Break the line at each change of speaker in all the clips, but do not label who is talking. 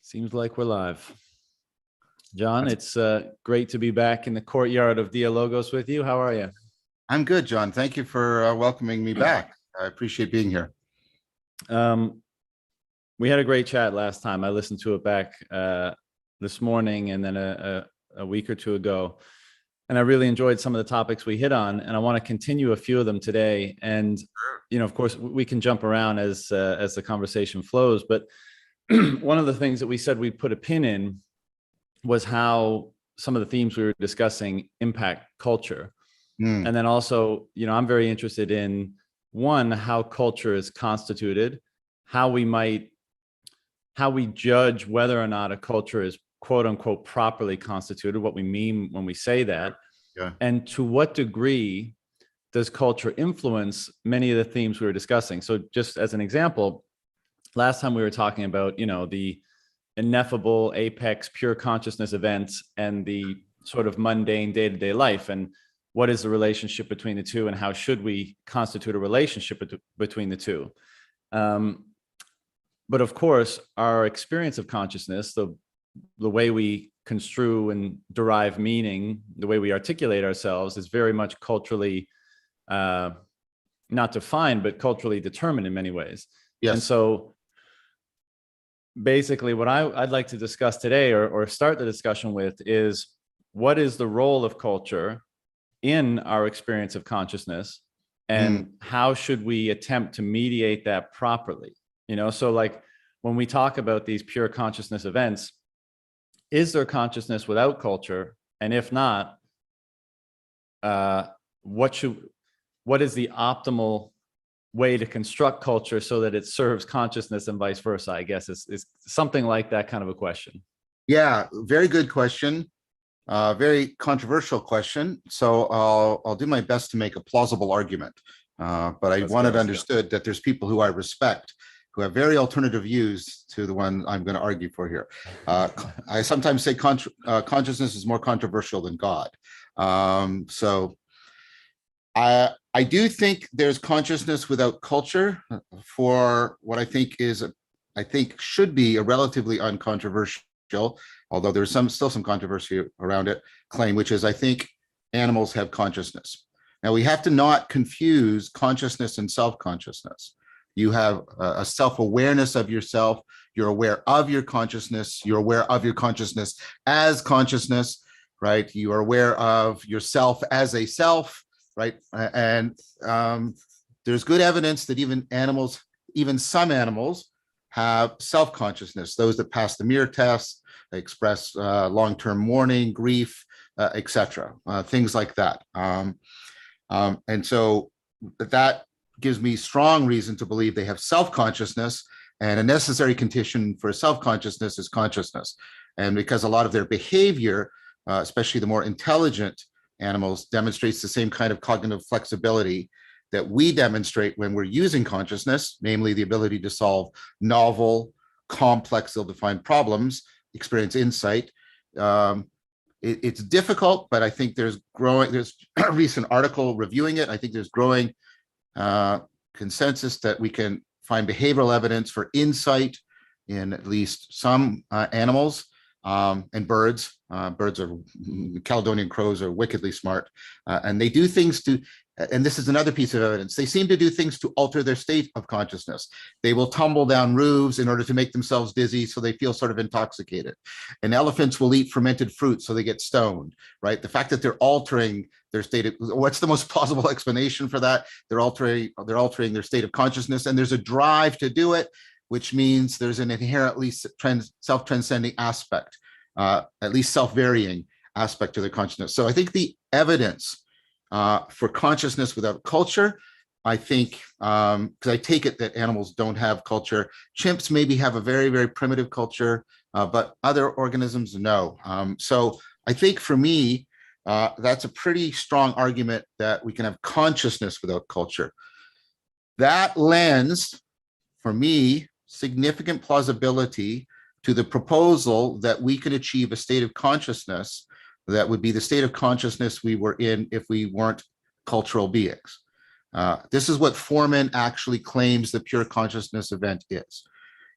Seems like we're live. John, it's great to be back in the courtyard of Dialogos with you. How are you?
I'm good, John. Thank you for welcoming me back. I appreciate being here.
We had a great chat last time. I listened to it back this morning and then a week or two ago. And I really enjoyed some of the topics we hit on, and I want to continue a few of them today. And, of course, we can jump around as the conversation flows. But one of the things that we said we'd put a pin in was how some of the themes we were discussing impact culture. And then also, I'm very interested in, one, how culture is constituted, how we judge whether or not a culture is quote unquote properly constituted, what we mean when we say that, and to what degree does culture influence many of the themes we were discussing. So just as an example, last time we were talking about, the ineffable apex pure consciousness events and the sort of mundane day-to-day life, and what is the relationship between the two, and how should we constitute a relationship between the two. But of course, our experience of consciousness, the way we construe and derive meaning, the way we articulate ourselves, is very much culturally not defined, but culturally determined in many ways. Yes. And so basically what I'd like to discuss today, or start the discussion with, is what is the role of culture in our experience of consciousness, and how should we attempt to mediate that properly? So like when we talk about these pure consciousness events, is there consciousness without culture? And if not, what is the optimal way to construct culture so that it serves consciousness and vice versa? I guess is something like that kind of a question.
Yeah, very good question. Very controversial question. So I'll do my best to make a plausible argument. But I want it understood that there's people who I respect who have very alternative views to the one I'm going to argue for here. I sometimes say consciousness is more controversial than God. So I do think there's consciousness without culture for what I think should be a relatively uncontroversial, although there's still some controversy around it, claim, which is I think animals have consciousness. Now we have to not confuse consciousness and self-consciousness. You have a self-awareness of yourself. You're aware of your consciousness. You're aware of your consciousness as consciousness, right? You are aware of yourself as a self, right? And there's good evidence that even some animals have self-consciousness. Those that pass the mirror test, they express long-term mourning, grief, etc., things like that. And so that gives me strong reason to believe they have self-consciousness, and a necessary condition for self-consciousness is consciousness. And because a lot of their behavior, especially the more intelligent animals, demonstrates the same kind of cognitive flexibility that we demonstrate when we're using consciousness, namely the ability to solve novel, complex, ill-defined problems, experience insight. It's difficult, but I think there's a recent article reviewing it. I think there's growing consensus that we can find behavioral evidence for insight in at least some animals and birds. Caledonian crows are wickedly smart, and they do things to, and this is another piece of evidence, they seem to do things to alter their state of consciousness. They will tumble down roofs in order to make themselves dizzy so they feel sort of intoxicated. And elephants will eat fermented fruit so they get stoned, right? The fact that they're altering their state of, what's the most plausible explanation for that? They're altering their state of consciousness, and there's a drive to do it, which means there's an inherently self-transcending aspect, at least self-varying aspect to their consciousness. So I think the evidence for consciousness without culture, I think, because I take it that animals don't have culture. Chimps maybe have a very, very primitive culture, but other organisms, no. So I think for me, that's a pretty strong argument that we can have consciousness without culture. That lends, for me, significant plausibility to the proposal that we could achieve a state of consciousness that would be the state of consciousness we were in if we weren't cultural beings. This is what Foreman actually claims the pure consciousness event is.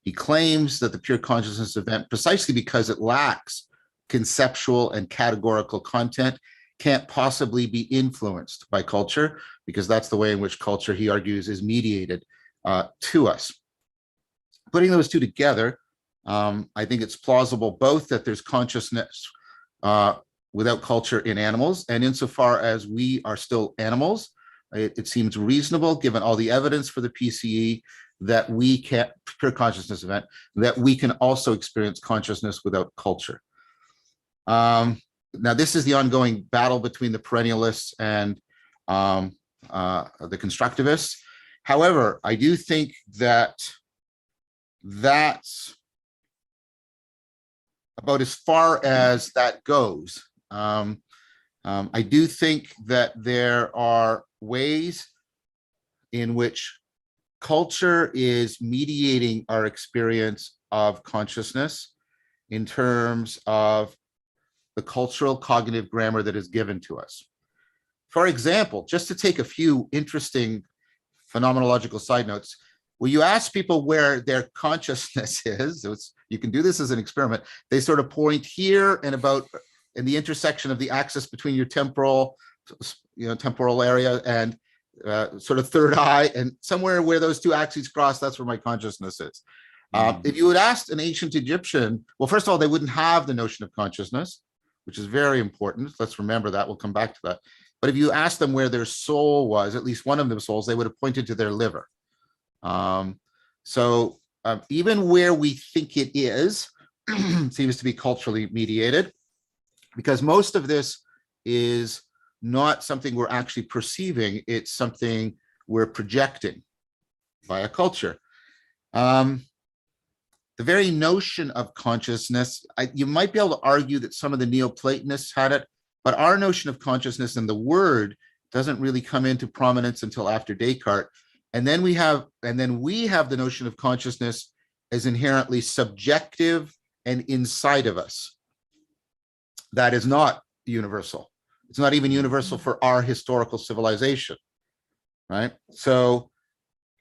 He claims that the pure consciousness event, precisely because it lacks conceptual and categorical content, can't possibly be influenced by culture, because that's the way in which culture, he argues, is mediated to us. Putting those two together, I think it's plausible both that there's consciousness without culture in animals, and insofar as we are still animals, it seems reasonable, given all the evidence for the PCE, that we can, pure consciousness event, that we can also experience consciousness without culture. Now, this is the ongoing battle between the perennialists and the constructivists. However, I do think that that's about as far as that goes. I do think that there are ways in which culture is mediating our experience of consciousness in terms of the cultural cognitive grammar that is given to us. For example, just to take a few interesting phenomenological side notes, when you ask people where their consciousness is, you can do this as an experiment, they sort of point here and about in the intersection of the axis between your temporal area and sort of third eye, and somewhere where those two axes cross, that's where my consciousness is. If you had asked an ancient Egyptian, well, first of all, they wouldn't have the notion of consciousness, which is very important. Let's remember that. We'll come back to that. But if you asked them where their soul was, at least one of their souls, they would have pointed to their liver. Even where we think it is, seems to be culturally mediated, because most of this is not something we're actually perceiving, it's something we're projecting via culture. The very notion of consciousness, you might be able to argue that some of the Neoplatonists had it, but our notion of consciousness and the word doesn't really come into prominence until after Descartes. And then we have the notion of consciousness as inherently subjective and inside of us. That is not universal. It's not even universal for our historical civilization, right? So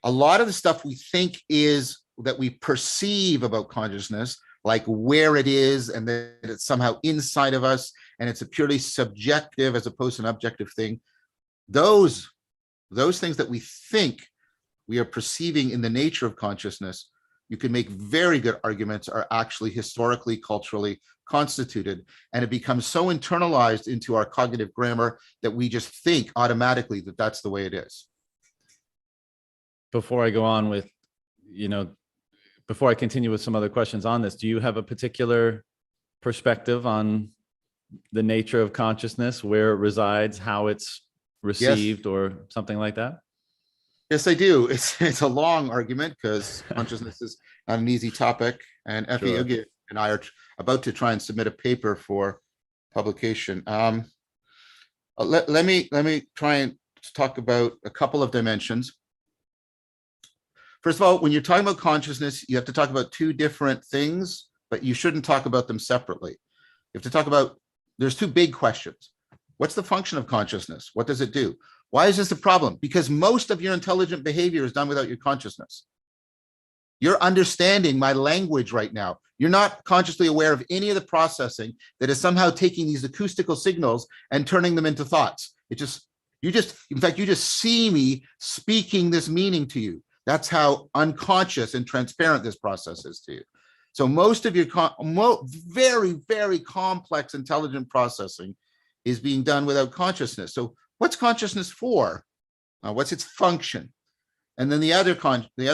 a lot of the stuff we think is that we perceive about consciousness, like where it is and that it's somehow inside of us and it's a purely subjective as opposed to an objective thing, those things that we think we are perceiving in the nature of consciousness, you can make very good arguments are actually historically, culturally constituted, and it becomes so internalized into our cognitive grammar that we just think automatically that that's the way it is.
Before I go on with, before I continue with some other questions on this, do you have a particular perspective on the nature of consciousness, where it resides, how it's received, or something like that?
Yes, I do. It's a long argument because consciousness is not an easy topic, and Effie Ugi and I are about to try and submit a paper for publication. Let me try and talk about a couple of dimensions. First of all, when you're talking about consciousness, you have to talk about two different things, but you shouldn't talk about them separately. You have to talk about, there's two big questions. What's the function of consciousness? What does it do? Why is this a problem? Because most of your intelligent behavior is done without your consciousness. You're understanding my language right now. You're not consciously aware of any of the processing that is somehow taking these acoustical signals and turning them into thoughts. In fact, you just see me speaking this meaning to you. That's how unconscious and transparent this process is to you. So most of your very, very complex intelligent processing is being done without consciousness. So what's consciousness for? What's its function? And then the other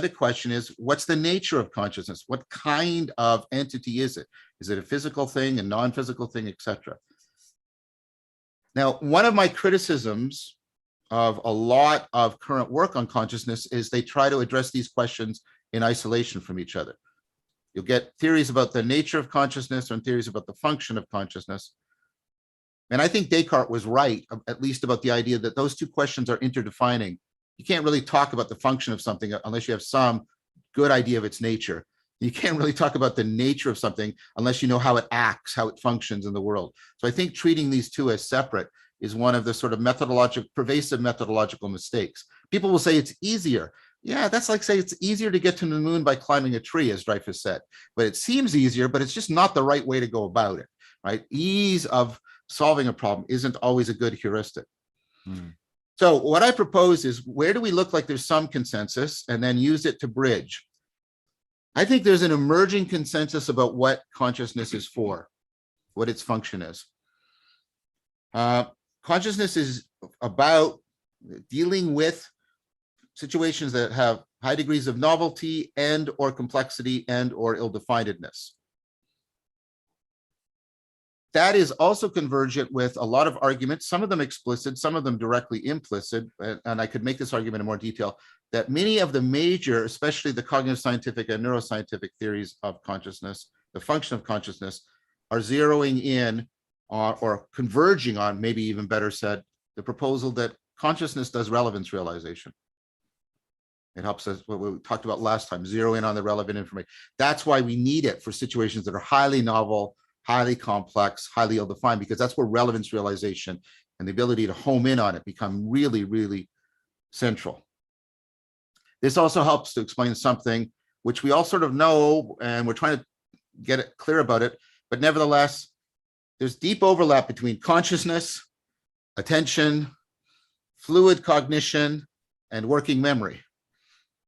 question is, what's the nature of consciousness? What kind of entity is it? Is it a physical thing, a non-physical thing, etc.? Now, one of my criticisms of a lot of current work on consciousness is they try to address these questions in isolation from each other. You'll get theories about the nature of consciousness and theories about the function of consciousness. And I think Descartes was right, at least about the idea that those two questions are interdefining. You can't really talk about the function of something unless you have some good idea of its nature. You can't really talk about the nature of something unless you know how it acts, how it functions in the world. So I think treating these two as separate is one of the sort of pervasive methodological mistakes. People will say it's easier. Yeah, that's like say it's easier to get to the moon by climbing a tree, as Dreyfus said. But it seems easier, but it's just not the right way to go about it, right? Ease of solving a problem isn't always a good heuristic. So what I propose is, where do we look like there's some consensus, and then use it to bridge? I think there's an emerging consensus about what consciousness is for, what its function is. Consciousness is about dealing with situations that have high degrees of novelty and or complexity and or ill-definedness. That is also convergent with a lot of arguments, some of them explicit, some of them directly implicit, and I could make this argument in more detail, that many of the major, especially the cognitive scientific and neuroscientific theories of consciousness, the function of consciousnness, are zeroing in on, or converging on, maybe even better said, the proposal that consciousness does relevance realization. It helps us, what we talked about last time, zero in on the relevant information. That's why we need it for situations that are highly novel, highly complex, highly ill-defined, because that's where relevance realization and the ability to home in on it become really, really central. This also helps to explain something which we all sort of know, and we're trying to get it clear about it, but nevertheless, there's deep overlap between consciousness, attention, fluid cognition, and working memory.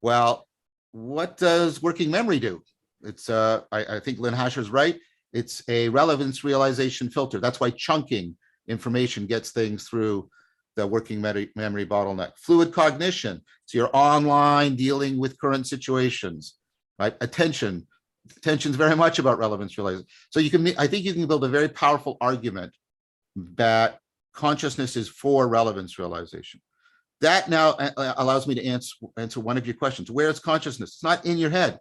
Well, what does working memory do? It's, I think Lynn Hasher's right. It's a relevance realization filter. That's why chunking information gets things through the working memory bottleneck. Fluid cognition, so you're online dealing with current situations, right? Attention is very much about relevance realization. So you can, I think you can build a very powerful argument that consciousness is for relevance realization. That now allows me to answer one of your questions. Where is consciousness? It's not in your head.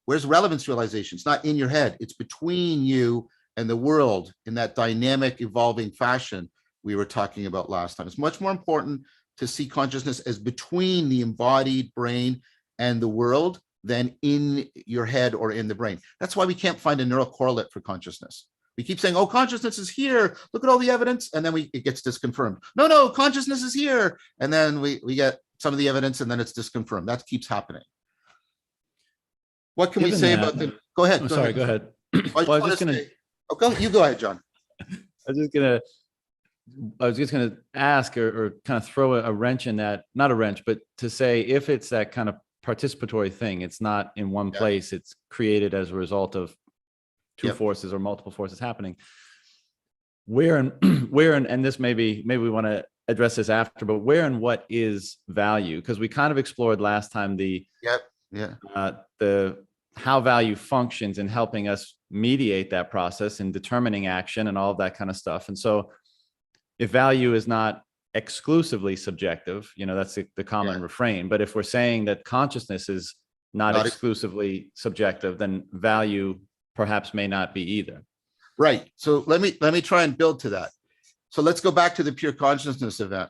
Where's relevance realization? It's not in your head. It's between you and the world in that dynamic, evolving fashion we were talking about last time. It's much more important to see consciousness as between the embodied brain and the world than in your head or in the brain. That's why we can't find a neural correlate for consciousness. We keep saying, oh, consciousness is here. Look at all the evidence. And then it gets disconfirmed. No, consciousness is here. And then we get some of the evidence and then it's disconfirmed. That keeps happening. What can we say about the, go ahead.
Go ahead.
You go ahead, John.
I was just gonna ask or kind of throw a wrench in that, not a wrench, but to say if it's that kind of participatory thing, it's not in one place, it's created as a result of two forces or multiple forces happening. Where and this maybe we want to address this after, but where and what is value? Because we kind of explored last time the how value functions in helping us mediate that process and determining action and all of that kind of stuff. And so if value is not exclusively subjective, that's the common refrain. But if we're saying that consciousness is not exclusively subjective, then value perhaps may not be either.
Right. So let me try and build to that. So let's go back to the pure consciousness event.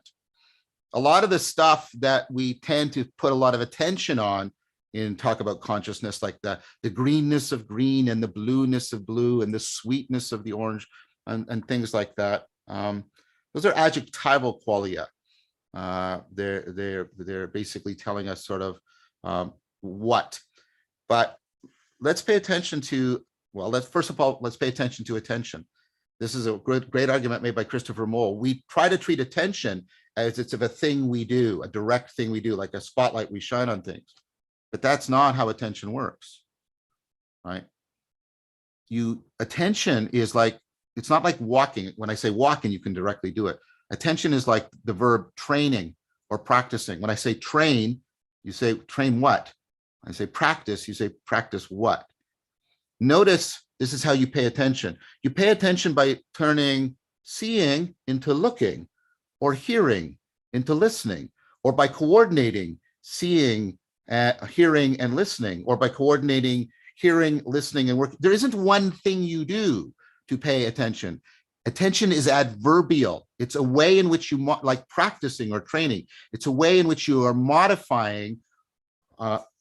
A lot of the stuff that we tend to put a lot of attention on in talk about consciousness, like the greenness of green and the blueness of blue and the sweetness of the orange and things like that. Those are adjectival qualia. They're basically telling us sort of what. But let's pay attention to, first of all, let's pay attention to attention. This is a great argument made by Christopher Moll. We try to treat attention as it's of a thing we do, a direct thing we do, like a spotlight we shine on things. But that's not how attention works, right? Attention is like, it's not like walking. When I say walking, you can directly do it. Attention is like the verb training or practicing. When I say train, you say train what? When I say practice, you say practice what? Notice this is how you pay attention. You pay attention by turning seeing into looking, or hearing into listening, or by coordinating seeing, hearing, and listening, or by coordinating hearing, listening, and work. There isn't one thing you do to pay attention. Attention is adverbial. It's a way in which you, like practicing or training, it's a way in which you are modifying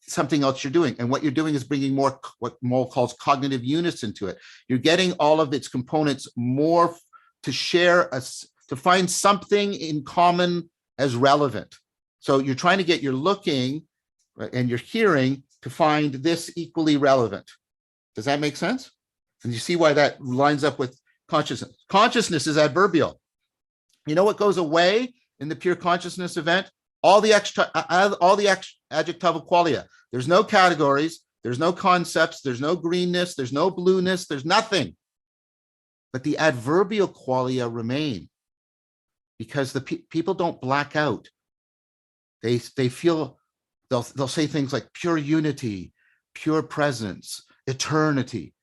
something else you're doing. And what you're doing is bringing more, what Moll calls cognitive unison to it. You're getting all of its components more to share, to find something in common as relevant. So you're trying to get your looking right, and your hearing to find this equally relevant. Does that make sense? And you see why that lines up with consciousness. Consciousness is adverbial. You know what goes away in the pure consciousness event? All the adjectival qualia. There's no categories, there's no concepts, there's no greenness, there's no blueness, there's nothing. But the adverbial qualia remain, because the people don't black out. They feel, they'll say things like pure unity, pure presence, eternity.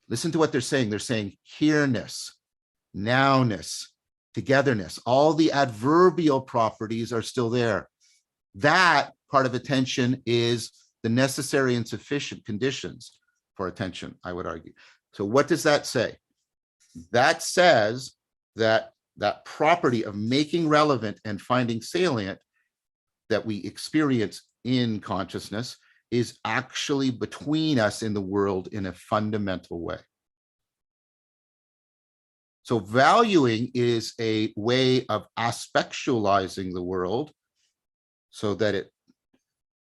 Listen to what they're saying. They're saying here-ness, now-ness, togetherness. All the adverbial properties are still there. That part of attention is the necessary and sufficient conditions for attention, I would argue. So what does that say? That says that that property of making relevant and finding salient that we experience in consciousness is actually between us in the world in a fundamental way. So valuing is a way of aspectualizing the world so that it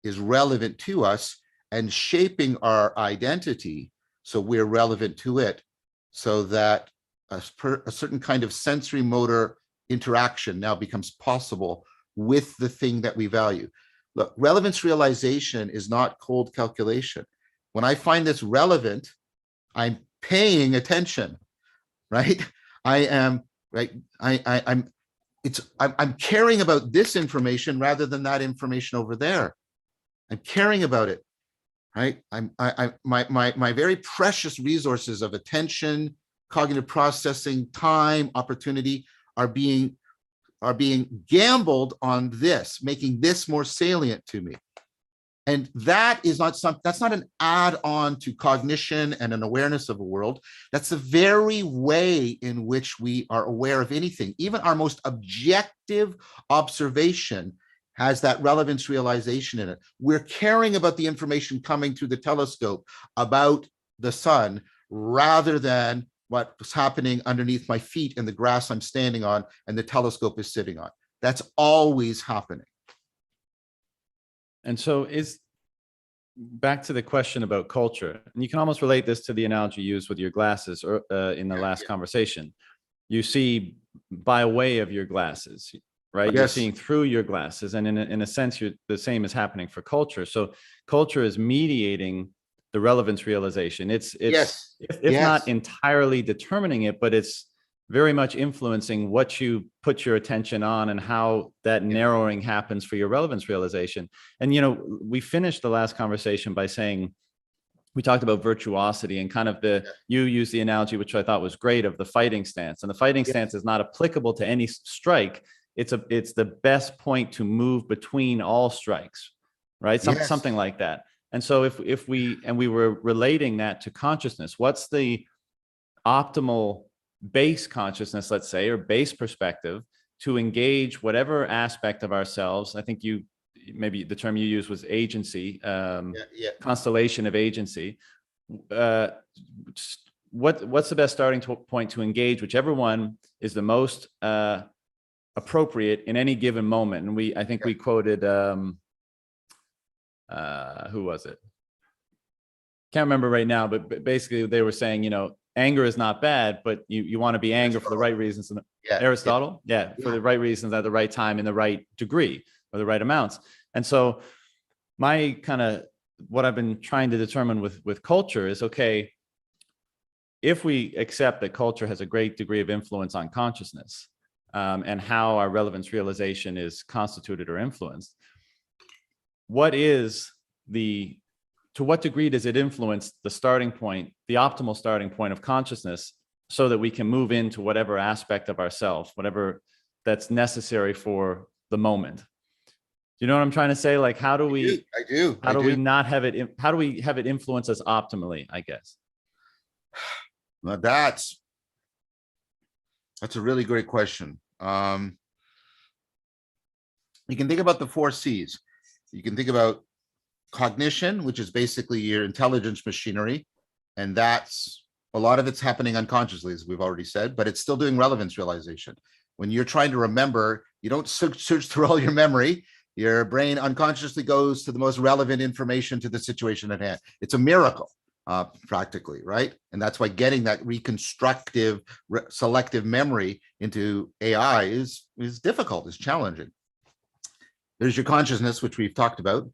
is relevant to us and shaping our identity so we're relevant to it, so that a certain kind of sensory motor interaction now becomes possible with the thing that we value. Look, relevance realization is not cold calculation. When I find this relevant, I'm paying attention, right? I am, right? I'm caring about this information rather than that information over there. I'm caring about it, right? My very precious resources of attention, cognitive processing, time, opportunity are being gambled on this, making this more salient to me. And that is not that's not an add-on to cognition and an awareness of the world. That's the very way in which we are aware of anything. Even our most objective observation has that relevance realization in it. We're caring about the information coming through the telescope about the sun rather than what's happening underneath my feet in the grass I'm standing on and the telescope is sitting on. That's always happening.
And so back to the question about culture, and you can almost relate this to the analogy used with your glasses or in the last conversation. You see by way of your glasses, right?
Yes.
You're seeing through your glasses, and in a sense, the same is happening for culture. So culture is mediating the relevance realization. It's
yes.
if not entirely determining it, but it's very much influencing what you put your attention on and how that narrowing happens for your relevance realization. And, you know, we finished the last conversation by saying, we talked about virtuosity and kind of you used the analogy, which I thought was great, of the fighting stance. And the fighting stance is not applicable to any strike. It's the best point to move between all strikes, right? Something like that. And so if we were relating that to consciousness, what's the optimal base consciousness, let's say, or base perspective to engage whatever aspect of ourselves? I think maybe the term you used was agency, constellation of agency. What's the best starting point to engage whichever one is the most appropriate in any given moment? And I think we quoted who was it? Can't remember right now, but basically they were saying, you know, anger is not bad, but you want to be angry for the right reasons. Aristotle, for the right reasons at the right time in the right degree or the right amounts. And so my kind of what I've been trying to determine with culture is, okay, if we accept that culture has a great degree of influence on consciousness and how our relevance realization is constituted or influenced, to what degree does it influence the starting point, the optimal starting point of consciousness, so that we can move into whatever aspect of ourselves, whatever that's necessary for the moment? You know what I'm trying to say? Like, how do we not have it? How do we have it influence us optimally, I guess?
Well, that's a really great question. You can think about the 4 C's. You can think about cognition, which is basically your intelligence machinery. And that's a lot of it's happening unconsciously, as we've already said, but it's still doing relevance realization. When you're trying to remember, you don't search through all your memory. Your brain unconsciously goes to the most relevant information to the situation at hand. It's a miracle, practically, right? And that's why getting that reconstructive, selective memory into AI is difficult, is challenging. There's your consciousness, which we've talked about.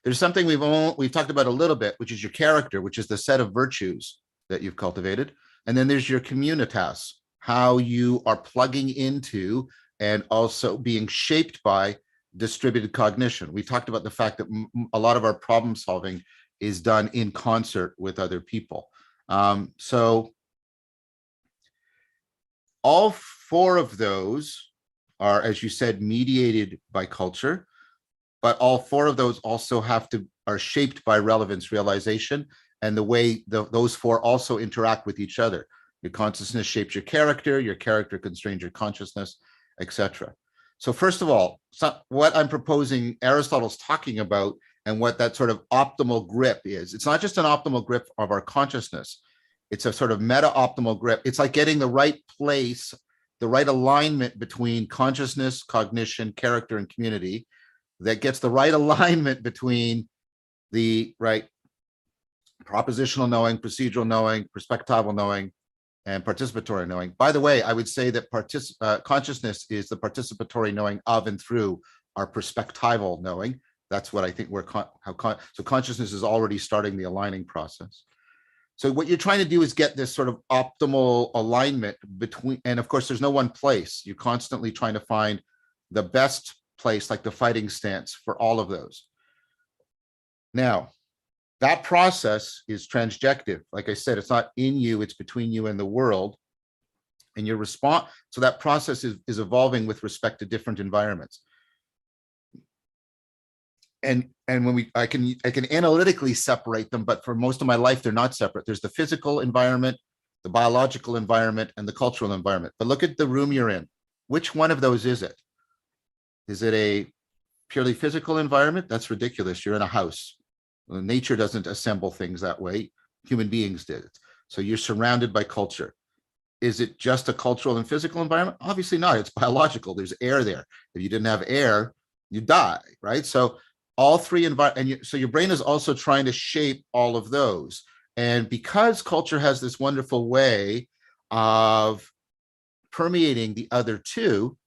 There's something we've talked about a little bit, which is your character, which is the set of virtues that you've cultivated. And then there's your communitas, how you are plugging into and also being shaped by distributed cognition. We talked about the fact that a lot of our problem solving is done in concert with other people. So all four of those are, as you said, mediated by culture, but all four of those also are shaped by relevance realization and the way those four also interact with each other. Your consciousness shapes your character constrains your consciousness, etc. So first of all, what I'm proposing Aristotle's talking about and what that sort of optimal grip is, it's not just an optimal grip of our consciousness, it's a sort of meta-optimal grip. It's like getting the right place, the right alignment between consciousness, cognition, character, and community that gets the right alignment between the right propositional knowing, procedural knowing, perspectival knowing, and participatory knowing. By the way, I would say that consciousness is the participatory knowing of and through our perspectival knowing. That's what I think so consciousness is already starting the aligning process. So what you're trying to do is get this sort of optimal alignment between, and of course, there's no one place. You're constantly trying to find the best place, like the fighting stance for all of those. Now, that process is transjective. Like I said, it's not in you, it's between you and the world. And your response, so that process is evolving with respect to different environments. And when I can analytically separate them, but for most of my life, they're not separate. There's the physical environment, the biological environment, and the cultural environment. But look at the room you're in. Which one of those is it? Is it a purely physical environment? That's ridiculous. You're in a house. Nature doesn't assemble things that way. Human beings did. So you're surrounded by culture. Is it just a cultural and physical environment? Obviously not. It's biological. There's air there. If you didn't have air, you die, right? So all three so your brain is also trying to shape all of those. And because culture has this wonderful way of permeating the other two,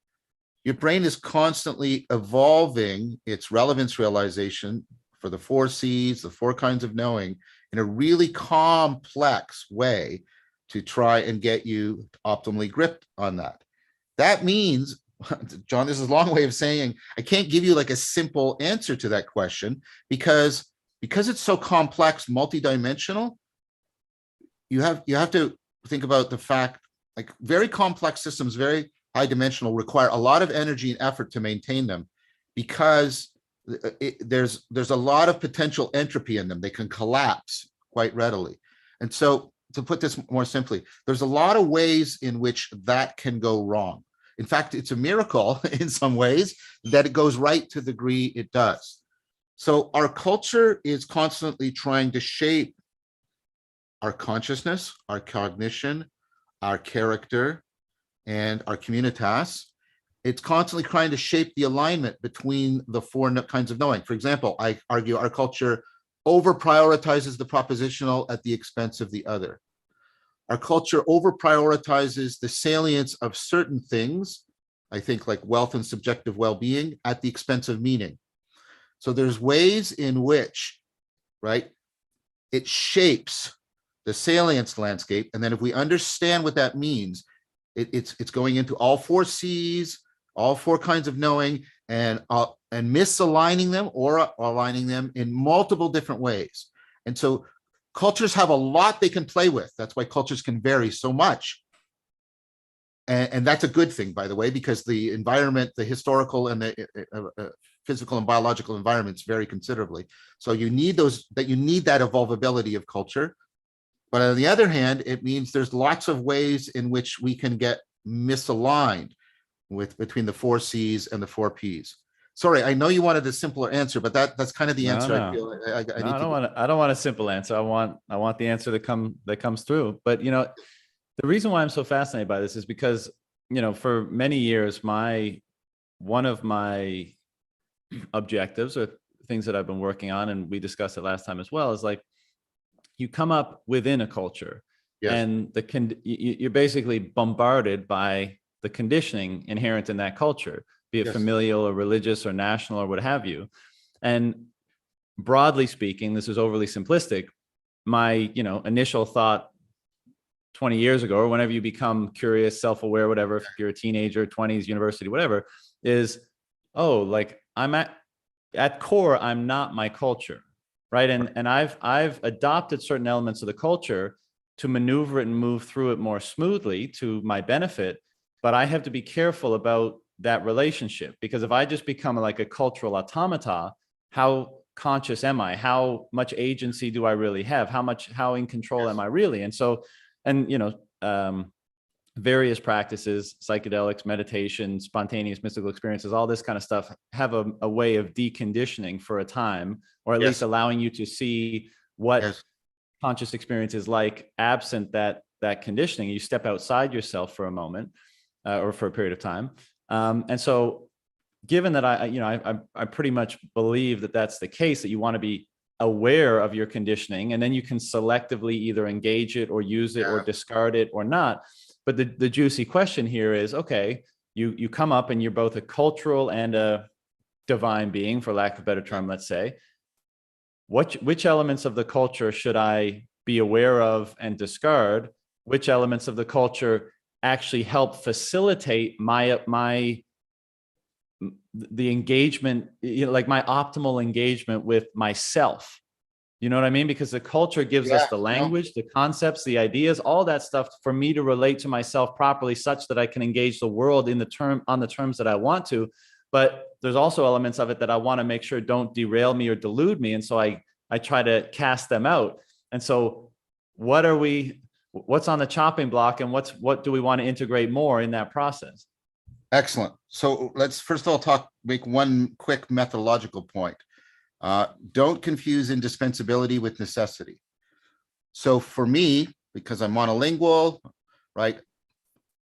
your brain is constantly evolving its relevance realization for the 4 C's, the 4 kinds of knowing, in a really complex way to try and get you optimally gripped on that. That means, John, this is a long way of saying, I can't give you like a simple answer to that question because it's so complex, multidimensional. You have to think about the fact, like very complex systems, very high dimensional, require a lot of energy and effort to maintain them because there's a lot of potential entropy in them. They can collapse quite readily. And so to put this more simply, there's a lot of ways in which that can go wrong. In fact, it's a miracle in some ways that it goes right to the degree it does. So our culture is constantly trying to shape our consciousness, our cognition, our character, and our communitas. It's constantly trying to shape the alignment between the 4 kinds of knowing. For example, I argue our culture over prioritizes the propositional at the expense of the other. Our culture over prioritizes the salience of certain things, I think like wealth and subjective well-being, at the expense of meaning. So there's ways in which, right, it shapes the salience landscape. And then if we understand what that means, it's going into all 4 C's, all 4 kinds of knowing, and misaligning them or aligning them in multiple different ways. And so cultures have a lot they can play with. That's why cultures can vary so much. And that's a good thing, by the way, because the environment, the historical and the physical and biological environments vary considerably. So you need that evolvability of culture. But on the other hand, it means there's lots of ways in which we can get misaligned between the 4 C's and the 4 P's. Sorry, I know you wanted a simpler answer, but that's kind of the answer.
No.
I feel I
don't want a simple answer. I want the answer that comes through. But the reason why I'm so fascinated by this is because for many years one of my objectives or things that I've been working on, and we discussed it last time as well, is like you come up within a culture,
Yes.
and you're basically bombarded by the conditioning inherent in that culture, be it
Yes.
familial or religious or national or what have you. And broadly speaking, this is overly simplistic. My, initial thought 20 years ago, or whenever you become curious, self-aware, whatever, if you're a teenager, 20s, university, whatever, is, oh, like I'm at core, I'm not my culture, right? And I've adopted certain elements of the culture to maneuver it and move through it more smoothly to my benefit. But I have to be careful about that relationship, because if I just become like a cultural automata, how conscious am I? How much agency do I really have? How in control am I really? And so, and various practices, psychedelics, meditation, spontaneous mystical experiences, all this kind of stuff have a way of deconditioning for a time, or at least allowing you to see what conscious experience is like absent that conditioning. You step outside yourself for a moment, or for a period of time. And so given that I pretty much believe that that's the case, that you want to be aware of your conditioning, and then you can selectively either engage it or use it or discard it or not. But the juicy question here is, okay, you come up and you're both a cultural and a divine being, for lack of a better term, let's say. Which elements of the culture should I be aware of and discard? Which elements of the culture actually help facilitate the engagement, like my optimal engagement with myself? You know what I mean? Because the culture gives us the language, the concepts, the ideas, all that stuff for me to relate to myself properly, such that I can engage the world on the terms that I want to. But there's also elements of it that I want to make sure don't derail me or delude me. And so I try to cast them out. And so what's on the chopping block, and what do we want to integrate more in that process?
Excellent. So let's first of all make one quick methodological point. Don't confuse indispensability with necessity. So for me, because I'm monolingual, right,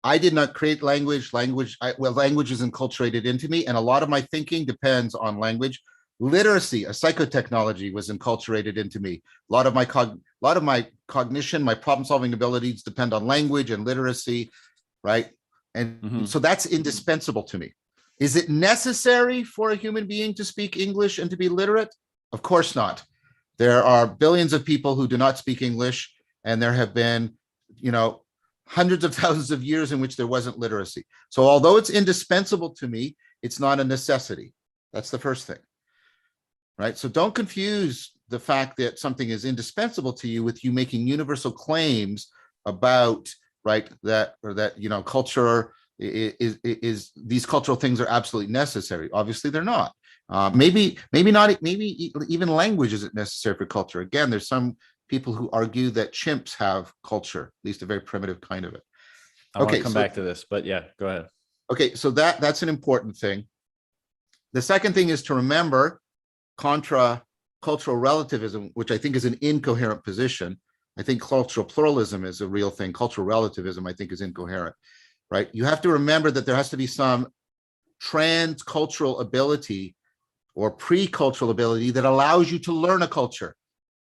I did not create language. Language is enculturated into me, and a lot of my thinking depends on language. Literacy, a psychotechnology, was enculturated into me. A lot of my cognition, my problem-solving abilities depend on language and literacy, right? And so that's indispensable to me. Is it necessary for a human being to speak English and to be literate? Of course not. There are billions of people who do not speak English, and there have been, hundreds of thousands of years in which there wasn't literacy. So although it's indispensable to me, it's not a necessity. That's the first thing, right? So don't confuse the fact that something is indispensable to you with you making universal claims about, right, that culture is these cultural things are absolutely necessary. Obviously they're not. Maybe even language isn't necessary for culture. Again, there's some people who argue that chimps have culture, at least a very primitive kind of it.
I want to come back to this, but yeah, go ahead.
Okay, so that's an important thing. The second thing is to remember contra cultural relativism, which I think is an incoherent position. I think cultural pluralism is a real thing. Cultural relativism, I think, is incoherent, right? You have to remember that there has to be some transcultural ability or pre-cultural ability that allows you to learn a culture.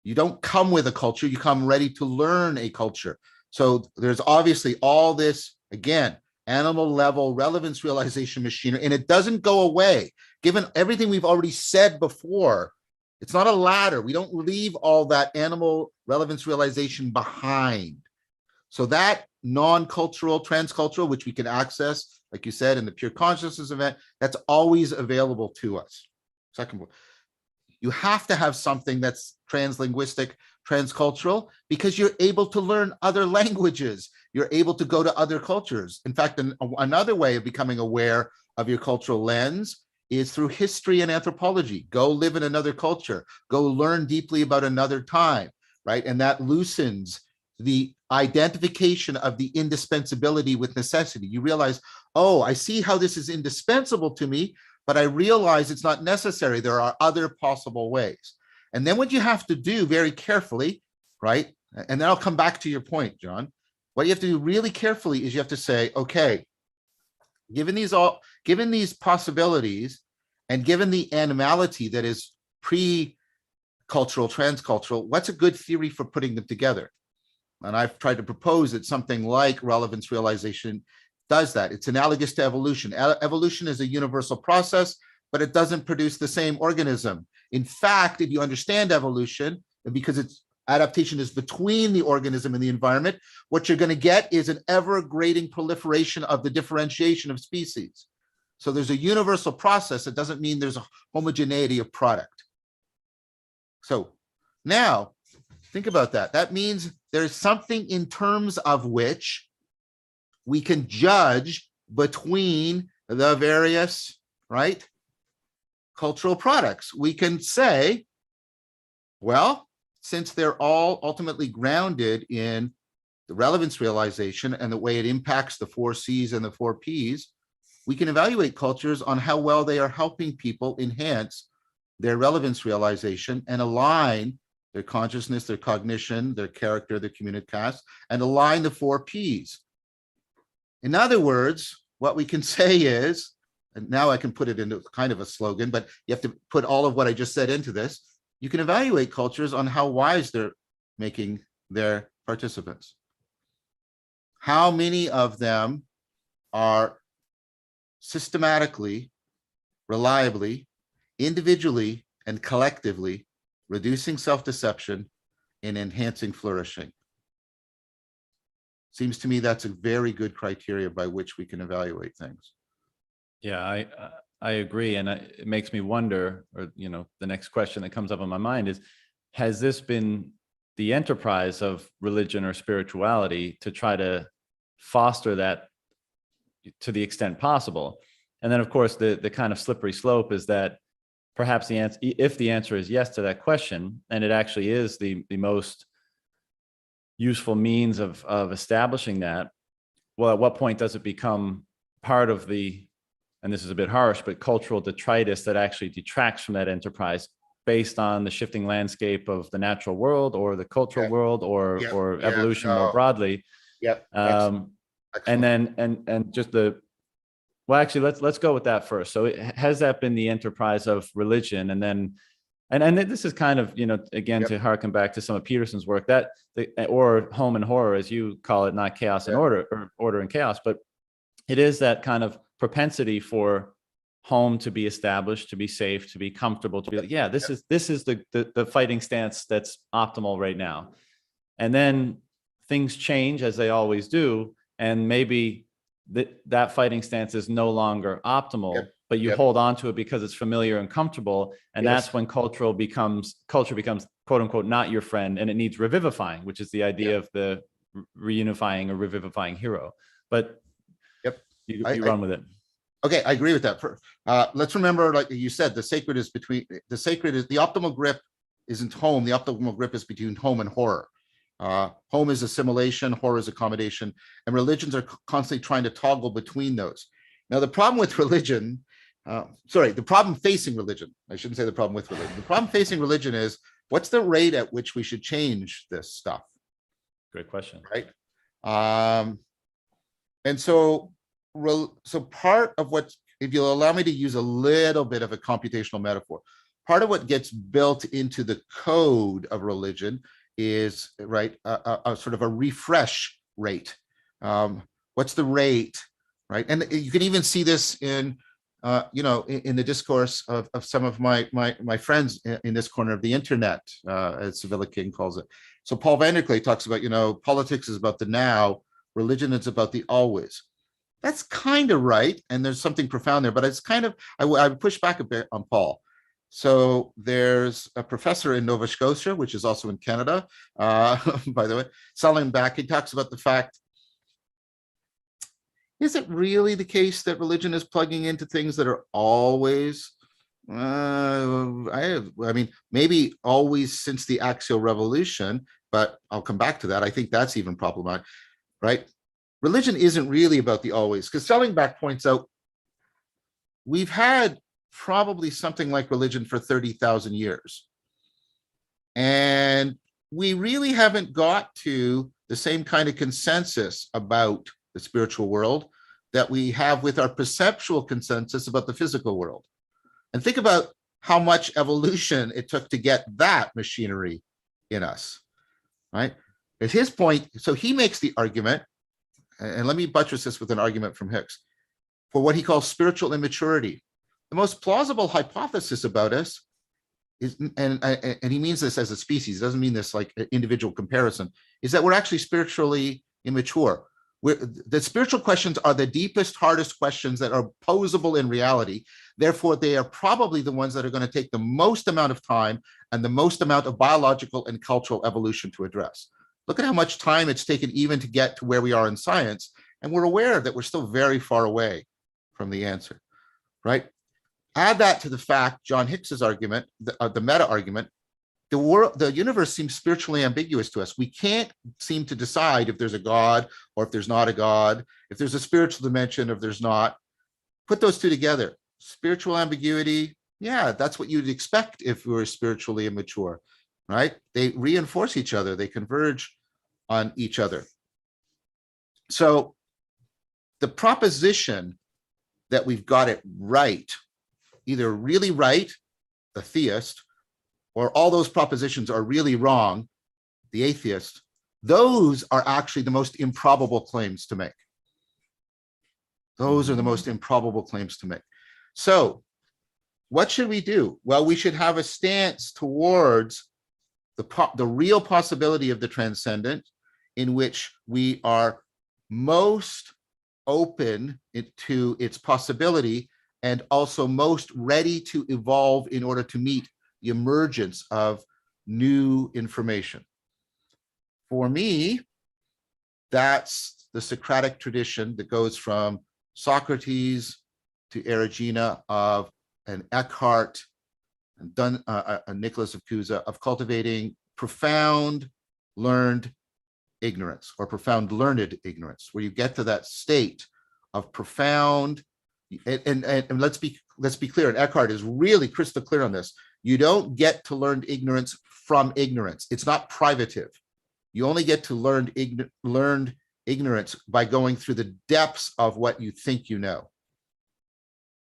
You don't come with a culture, you come ready to learn a culture. So there's obviously all this, again, animal level relevance realization machinery, and it doesn't go away. Given everything we've already said before, it's not a ladder. We don't leave all that animal relevance realization behind. So that non-cultural, transcultural, which we can access, like you said, in the pure consciousness event, that's always available to us. Second one, you have to have something that's translinguistic, transcultural, because you're able to learn other languages. You're able to go to other cultures. In fact, another way of becoming aware of your cultural lens is through history and anthropology. Go live in another culture, go learn deeply about another time, right? And that loosens the identification of the indispensability with necessity. You realize, oh, I see how this is indispensable to me, but I realize it's not necessary. There are other possible ways. And then what you have to do very carefully, right? And then I'll come back to your point, John. What you have to do really carefully is you have to say, okay, given these possibilities, And given the animality that is pre-cultural, transcultural, what's a good theory for putting them together? And I've tried to propose that something like relevance realization does that. It's analogous to evolution. Evolution is a universal process, but it doesn't produce the same organism. In fact, if you understand evolution, and because its adaptation is between the organism and the environment, what you're going to get is an ever-grading proliferation of the differentiation of species. So there's a universal process. It doesn't mean there's a homogeneity of product. So now, think about that. That means there's something in terms of which we can judge between the various, right, cultural products. We can say, well, since they're all ultimately grounded in the relevance realization and the way it impacts the 4 C's and the 4 P's, we can evaluate cultures on how well they are helping people enhance their relevance realization and align their consciousness, their cognition, their character, their communicast, and align the 4 P's. In other words, what we can say is, and now I can put it into kind of a slogan, but you have to put all of what I just said into this. You can evaluate cultures on how wise they're making their participants. How many of them are systematically, reliably, individually, and collectively reducing self-deception and enhancing flourishing? Seems to me that's a very good criteria by which we can evaluate things.
Yeah, I agree, and it makes me wonder, or the next question that comes up in my mind is, has this been the enterprise of religion or spirituality to try to foster that to the extent possible? And then, of course, the kind of slippery slope is that perhaps the answer, if the answer is yes to that question, and it actually is the most useful means of establishing that, well, at what point does it become part of the, and this is a bit harsh, but cultural detritus that actually detracts from that enterprise based on the shifting landscape of the natural world or the cultural world or evolution more broadly?
Yep.
And then and just well, actually, let's go with that first. So has that been the enterprise of religion? And then and this is kind of, again, to harken back to some of Peterson's work, that or home and horror, as you call it, not chaos and order, or order and chaos, but it is that kind of propensity for home to be established, to be safe, to be comfortable, to be like, this is the fighting stance that's optimal right now. And then things change, as they always do, and maybe that fighting stance is no longer optimal, but you hold on to it because it's familiar and comfortable. And that's when culture becomes quote unquote not your friend, and it needs revivifying, which is the idea of the reunifying or revivifying hero. But you run with it.
Okay, I agree with that. Let's remember, like you said, the optimal grip isn't home. The optimal grip is between home and horror. Home is assimilation, horror is accommodation, and religions are constantly trying to toggle between those. Now, the problem with religion, the problem facing religion, I shouldn't say the problem with religion. The problem facing religion is, what's the rate at which we should change this stuff?
Great question.
Right? And so part of what, if you'll allow me to use a little bit of a computational metaphor, part of what gets built into the code of religion is a sort of a refresh rate. What's the rate, right? And you can even see this in in the discourse of some of my friends in this corner of the internet, as Sibylla King calls it. So Paul Vanderklay talks about, politics is about the now, religion is about the always. That's kind of right, and there's something profound there, but it's kind of, I would push back a bit on Paul. So there's a professor in Nova Scotia, which is also in Canada, by the way, Salim-Back, he talks about the fact, is it really the case that religion is plugging into things that are always, I mean, maybe always since the Axial Revolution, but I'll come back to that. I think that's even problematic, right? Religion isn't really about the always, because Salim-Back points out, we've had probably something like religion for 30,000 years. And we really haven't got to the same kind of consensus about the spiritual world that we have with our perceptual consensus about the physical world. And think about how much evolution it took to get that machinery in us, right? At his point, so he makes the argument, and let me buttress this with an argument from Hicks, for what he calls spiritual immaturity. The most plausible hypothesis about us is, and he means this as a species, doesn't mean this like an individual comparison, is that we're actually spiritually immature. The spiritual questions are the deepest, hardest questions that are posable in reality. Therefore, they are probably the ones that are going to take the most amount of time and the most amount of biological and cultural evolution to address. Look at how much time it's taken even to get to where we are in science. And we're aware that we're still very far away from the answer, right? Add that to the fact, John Hicks's argument, the meta argument, the universe seems spiritually ambiguous to us. We can't seem to decide if there's a God or if there's not a God, if there's a spiritual dimension, or if there's not. Put those two together. Spiritual ambiguity, yeah, that's what you'd expect if we were spiritually immature, right? They reinforce each other. They converge on each other. So the proposition that we've got it right, either really right, the theist, or all those propositions are really wrong, the atheist, those are actually the most improbable claims to make. Those are the most improbable claims to make. So what should we do? Well, we should have a stance towards the real possibility of the transcendent, in which we are most open to its possibility and also most ready to evolve in order to meet the emergence of new information. For me, that's the Socratic tradition that goes from Socrates to Erigena, of an Eckhart and Nicholas of Cusa, of cultivating profound learned ignorance, or profound learned ignorance, where you get to that state of profound, and let's be clear, and Eckhart is really crystal clear on this. You don't get to learned ignorance from ignorance. It's not privative. You only get to learned ignorance by going through the depths of what you think you know.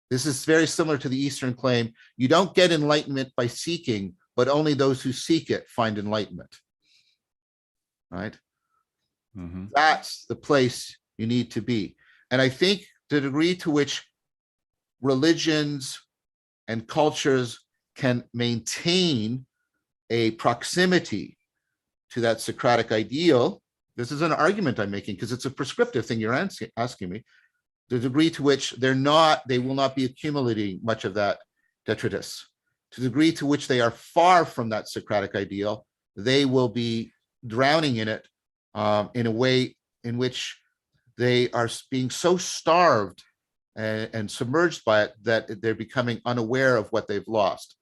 This is very similar to the Eastern claim. You don't get enlightenment by seeking, but only those who seek it find enlightenment, right? Mm-hmm. That's the place you need to be. And I think the degree to which religions and cultures can maintain a proximity to that Socratic ideal, this is an argument I'm making because it's a prescriptive thing you're asking me, the degree to which they will not be accumulating much of that detritus. To the degree to which they are far from that Socratic ideal, they will be drowning in it in a way in which they are being so starved and submerged by it that they're becoming unaware of what they've lost.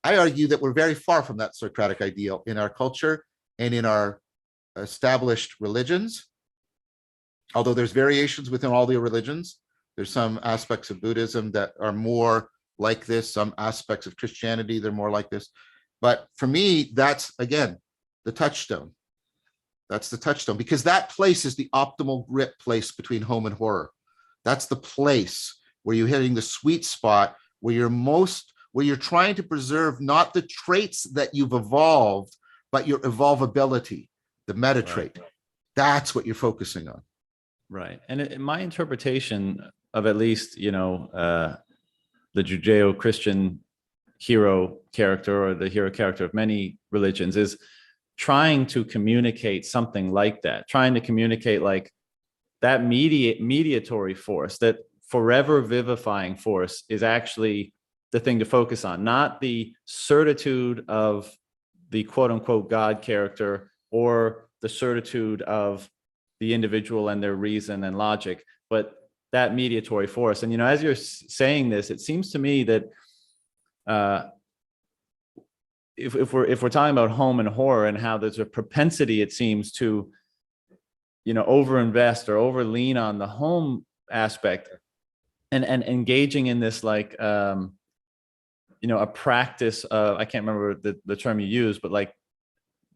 I argue that we're very far from that Socratic ideal in our culture and in our established religions. Although there's variations within all the religions, there's some aspects of Buddhism that are more like this, some aspects of Christianity that are more like this. But for me, that's, again, the touchstone. That's the touchstone, because that place is the optimal grip place between home and horror. That's the place where you're hitting the sweet spot, where you're trying to preserve not the traits that you've evolved, but your evolvability, the meta trait. Right. That's what you're focusing on.
Right. And my interpretation of at least, the Judeo-Christian hero character, or the hero character of many religions, is trying to communicate something like that, trying to communicate like that mediatory force, that forever vivifying force, is actually the thing to focus on, not the certitude of the quote unquote God character or the certitude of the individual and their reason and logic, but that mediatory force. And, as you're saying this, it seems to me that if we're talking about home and horror, and how there's a propensity, it seems, to, overinvest or overlean on the home aspect, and engaging in this like, a practice of, I can't remember the term you use, but like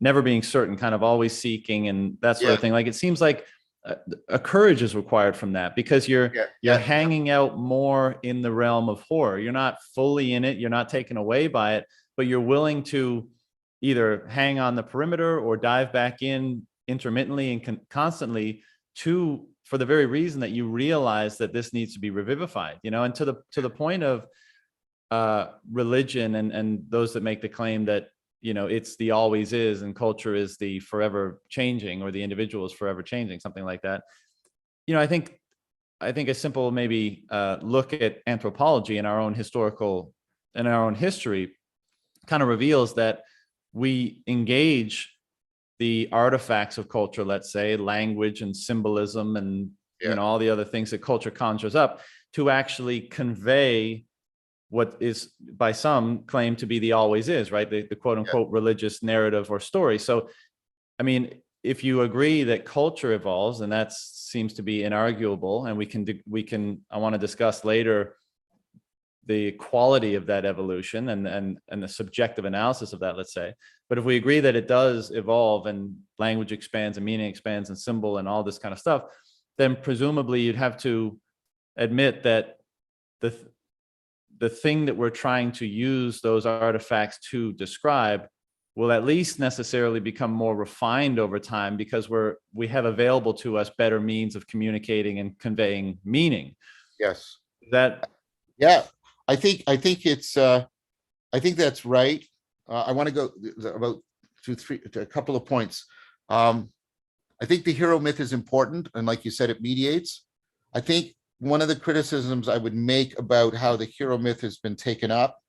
never being certain, kind of always seeking and that sort of thing. Like, it seems like a courage is required from that, because you're
Yeah.
hanging out more in the realm of horror. You're not fully in it. You're not taken away by it, but you're willing to either hang on the perimeter or dive back in intermittently and constantly for the very reason that you realize that this needs to be revivified, and to the point of religion and those that make the claim that, it's the always is and culture is the forever changing, or the individual is forever changing, something like that. I think a simple maybe look at anthropology in our own history kind of reveals that we engage the artifacts of culture, let's say language and symbolism and all the other things that culture conjures up, to actually convey what is by some claimed to be the always is, right? The quote unquote religious narrative or story. So, I mean, if you agree that culture evolves, and that seems to be inarguable, and I want to discuss later the quality of that evolution and the subjective analysis of that, let's say. But if we agree that it does evolve and language expands and meaning expands and symbol and all this kind of stuff, then presumably you'd have to admit that the thing that we're trying to use those artifacts to describe will at least necessarily become more refined over time, because we have available to us better means of communicating and conveying meaning.
Yes.
Yeah.
I think that's right. I want to go about to a couple of points. I think the hero myth is important, and like you said, it mediates. I think one of the criticisms I would make about how the hero myth has been taken up,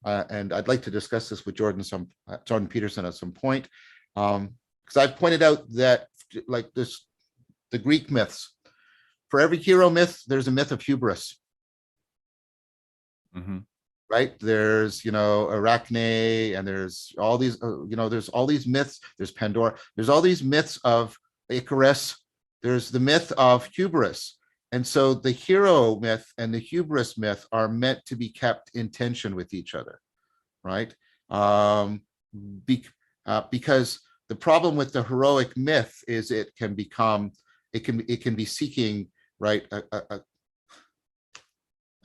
and I'd like to discuss this with Jordan Peterson at some point, because I've pointed out that, like the Greek myths, for every hero myth, there's a myth of hubris.
Mm-hmm.
Right? There's, Arachne, and there's all these, there's all these myths. There's Pandora. There's all these myths of Icarus. There's the myth of hubris. And so the hero myth and the hubris myth are meant to be kept in tension with each other, right? Because the problem with the heroic myth is it can be seeking, right,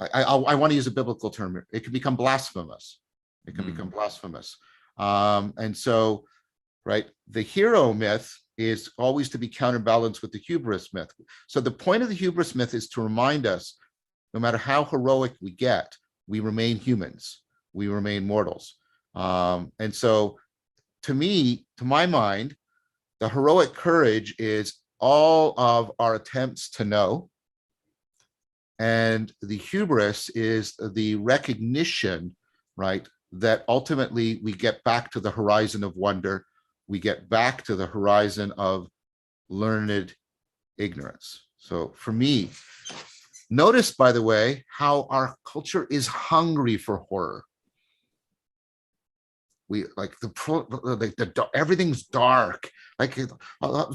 I want to use a biblical term here. It can become blasphemous. It can become blasphemous. And so, right, the hero myth is always to be counterbalanced with the hubris myth. So the point of the hubris myth is to remind us, no matter how heroic we get, we remain humans. We remain mortals. And so, to my mind, the heroic courage is all of our attempts to know. And the hubris is the recognition, right, that ultimately we get back to the horizon of wonder. We get back to the horizon of learned ignorance. So for me, notice, by the way, how our culture is hungry for horror. We like everything's dark. Like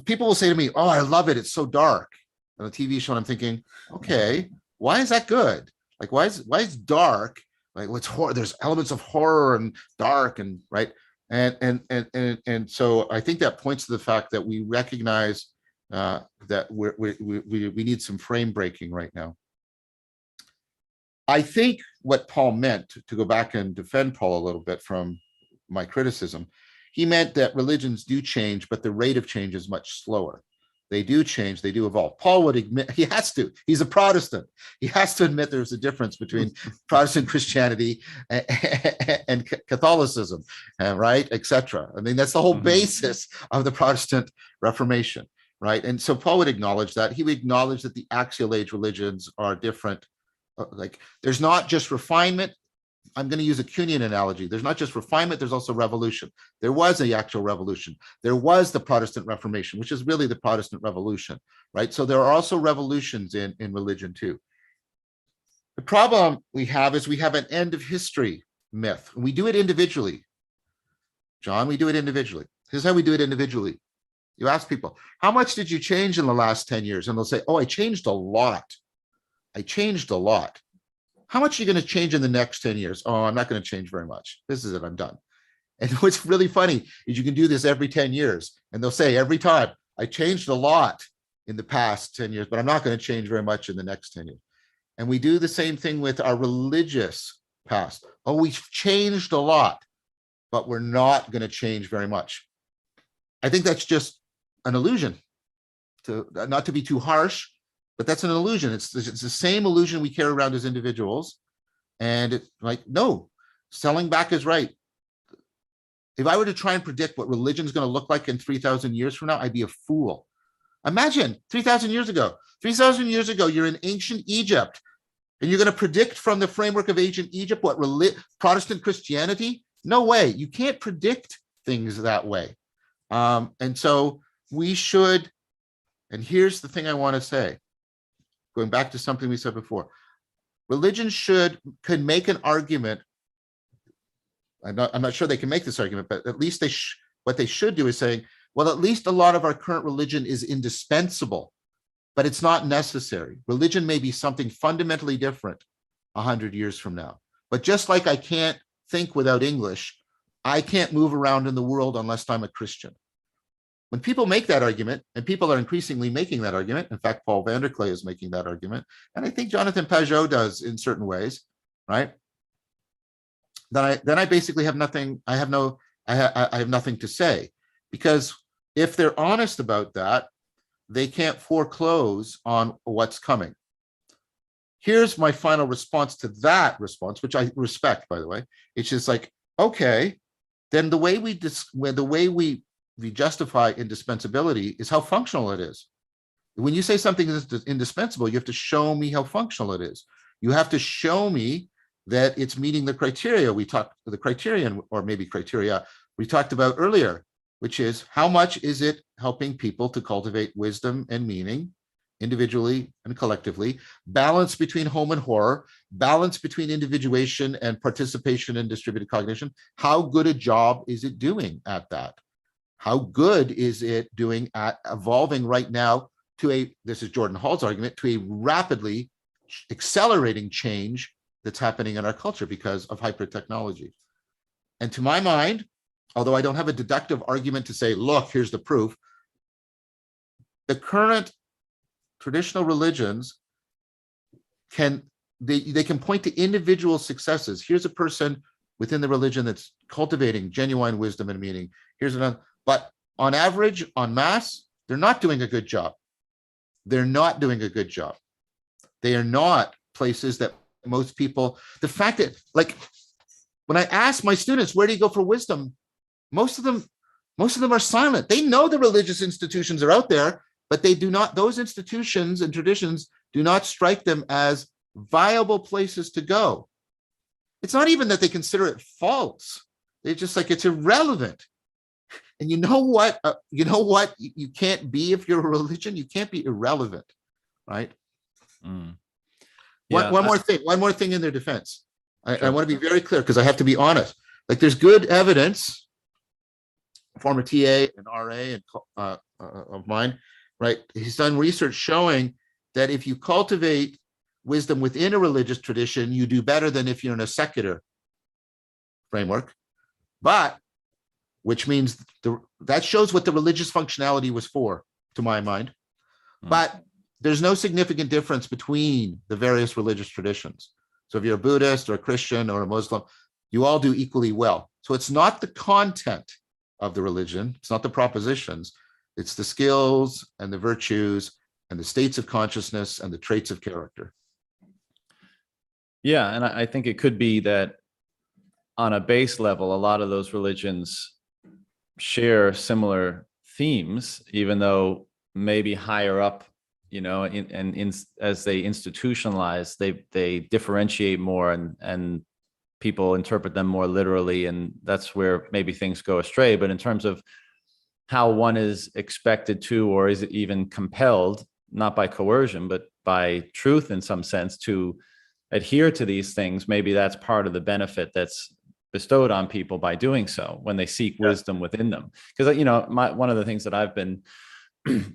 people will say to me, "Oh, I love it. It's so dark." On a TV show, and I'm thinking, okay, why is that good? Like, why is dark? Like, what's horror? There's elements of horror and dark, and right. And so I think that points to the fact that we recognize that we need some frame breaking right now. I think what Paul meant, to go back and defend Paul a little bit from my criticism, he meant that religions do change, but the rate of change is much slower. They do change, they do evolve. Paul would admit, he has to, he's a Protestant. He has to admit there's a difference between Protestant Christianity and Catholicism, right, etc. I mean, that's the whole basis of the Protestant Reformation, right? And so Paul would acknowledge that. He would acknowledge that the axial age religions are different. Like, there's not just refinement. I'm going to use a Kuhnian analogy. There's not just refinement, there's also revolution. There was the actual revolution. There was the Protestant Reformation, which is really the Protestant Revolution, right? So there are also revolutions in religion too. The problem we have is we have an end of history myth. We do it individually. John, we do it individually. Here's how we do it individually. You ask people, how much did you change in the last 10 years? And they'll say, oh, I changed a lot. I changed a lot. How much are you going to change in the next 10 years? Oh, I'm not going to change very much. This is it. I'm done. And what's really funny is you can do this every 10 years. And they'll say every time, I changed a lot in the past 10 years, but I'm not going to change very much in the next 10 years. And we do the same thing with our religious past. Oh, we've changed a lot, but we're not going to change very much. I think that's just an illusion. Not to be too harsh, but that's an illusion. It's the same illusion we carry around as individuals. And it's like, no, selling back is right. If I were to try and predict what religion is going to look like in 3,000 years from now, I'd be a fool. Imagine 3,000 years ago. 3,000 years ago, you're in ancient Egypt, and you're going to predict from the framework of ancient Egypt what Protestant Christianity? No way. You can't predict things that way. And so we should, and here's the thing I want to say, going back to something we said before, religion could make an argument. I'm not sure they can make this argument, but at least what they should do is saying, well, at least a lot of our current religion is indispensable, but it's not necessary. Religion may be something fundamentally different 100 years from now. But just like I can't think without English, I can't move around in the world unless I'm a Christian. When people make that argument, and people are increasingly making that argument, in fact, Paul Vanderklay is making that argument, and I think Jonathan Pajot does in certain ways, right? Then I basically have nothing. I have nothing to say, because if they're honest about that, they can't foreclose on what's coming. Here's my final response to that response, which I respect, by the way. It's just like, okay, then the way we justify indispensability is how functional it is. When you say something is indispensable, you have to show me how functional it is. You have to show me that it's meeting the criteria we talked about earlier, which is how much is it helping people to cultivate wisdom and meaning individually and collectively, balance between home and horror, balance between individuation and participation in distributed cognition. How good a job is it doing at that? How good is it doing at evolving right now to this is Jordan Hall's argument, to a rapidly accelerating change that's happening in our culture because of hyper-technology. And to my mind, although I don't have a deductive argument to say, look, here's the proof, the current traditional religions can point to individual successes. Here's a person within the religion that's cultivating genuine wisdom and meaning. Here's another, but on average, en masse, they're not doing a good job. They're not doing a good job. They are not places that most people, the fact that, like, when I ask my students, where do you go for wisdom? Most of them are silent. They know the religious institutions are out there, but they do not, those institutions and traditions do not strike them as viable places to go. It's not even that they consider it false. They're just like, it's irrelevant. And you know what you can't be if you're a religion? You can't be irrelevant, right? Mm. Yeah, one more thing in their defense. Sure. I want to be very clear because I have to be honest. Like, there's good evidence, former TA and RA and of mine, right? He's done research showing that if you cultivate wisdom within a religious tradition, you do better than if you're in a secular framework. But which means that shows what the religious functionality was for, to my mind. But there's no significant difference between the various religious traditions. So if you're a Buddhist or a Christian or a Muslim, you all do equally well. So it's not the content of the religion, it's not the propositions, it's the skills and the virtues and the states of consciousness and the traits of character.
Yeah, and I think it could be that on a base level, a lot of those religions share similar themes, even though maybe higher up, you know, as they institutionalize, they differentiate more and people interpret them more literally, and that's where maybe things go astray. But in terms of how one is expected to, or is it even compelled, not by coercion, but by truth in some sense, to adhere to these things, maybe that's part of the benefit that's bestowed on people by doing so when they seek wisdom within them. Because, you know, one of the things that I've been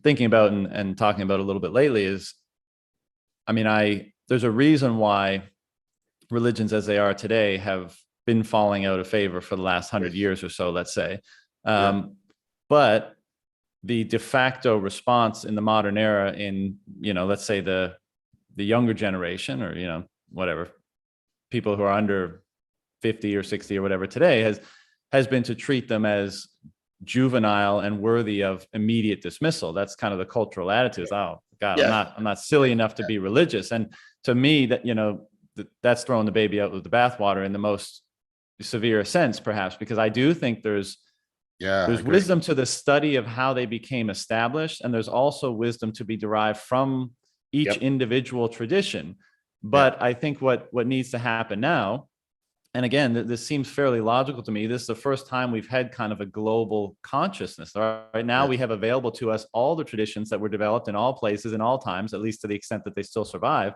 thinking about and talking about a little bit lately is, I mean, there's a reason why religions as they are today have been falling out of favor for the last 100 years or so, let's say. But the de facto response in the modern era in, let's say the younger generation, or, whatever, people who are under 50 or 60 or whatever today, has been to treat them as juvenile and worthy of immediate dismissal. That's kind of the cultural attitude. Oh God,
Yeah.
I'm not silly enough to be religious. And to me, that, that's throwing the baby out with the bathwater in the most severe sense, perhaps, because I do think there's wisdom to the study of how they became established, and there's also wisdom to be derived from each individual tradition. But I think what needs to happen now, and again, this seems fairly logical to me, this is the first time we've had kind of a global consciousness. Right now, we have available to us all the traditions that were developed in all places, in all times, at least to the extent that they still survive.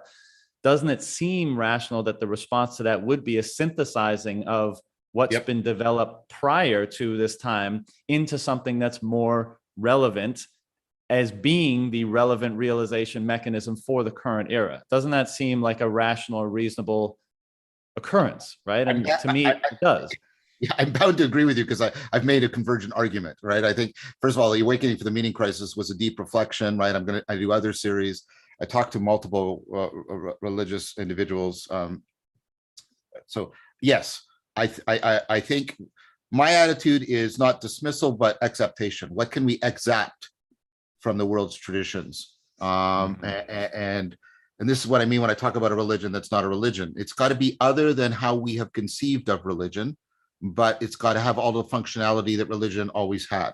Doesn't it seem rational that the response to that would be a synthesizing of what's been developed prior to this time into something that's more relevant as being the relevant realization mechanism for the current era? Doesn't that seem like a rational or reasonable occurrence, right? And to me, it does.
Yeah, I'm bound to agree with you because I've made a convergent argument, right? I think, first of all, the Awakening for the Meaning Crisis was a deep reflection, right? I do other series. I talked to multiple religious individuals. So yes, I think my attitude is not dismissal, but acceptation. What can we accept from the world's traditions? And this is what I mean when I talk about a religion that's not a religion. It's got to be other than how we have conceived of religion, but it's got to have all the functionality that religion always had.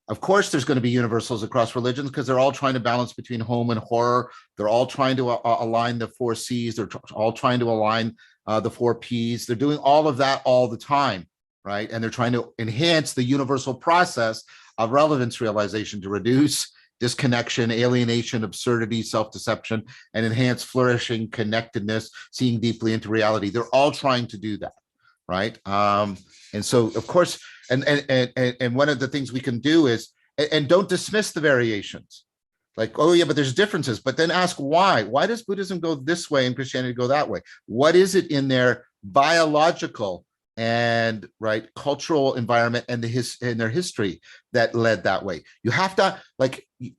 Of course, there's going to be universals across religions because they're all trying to balance between home and horror. They're all trying to align the 4 C's. They're all trying to align the 4 P's. They're doing all of that all the time, right? And they're trying to enhance the universal process of relevance realization to reduce disconnection, alienation, absurdity, self-deception, and enhance flourishing, connectedness, seeing deeply into reality. They're all trying to do that, right? And so, of course, and one of the things we can do is, and don't dismiss the variations. Like, oh yeah, but there's differences, but then ask why. Why does Buddhism go this way and Christianity go that way? What is it in their biological and cultural environment and in their history that led that way? You have to,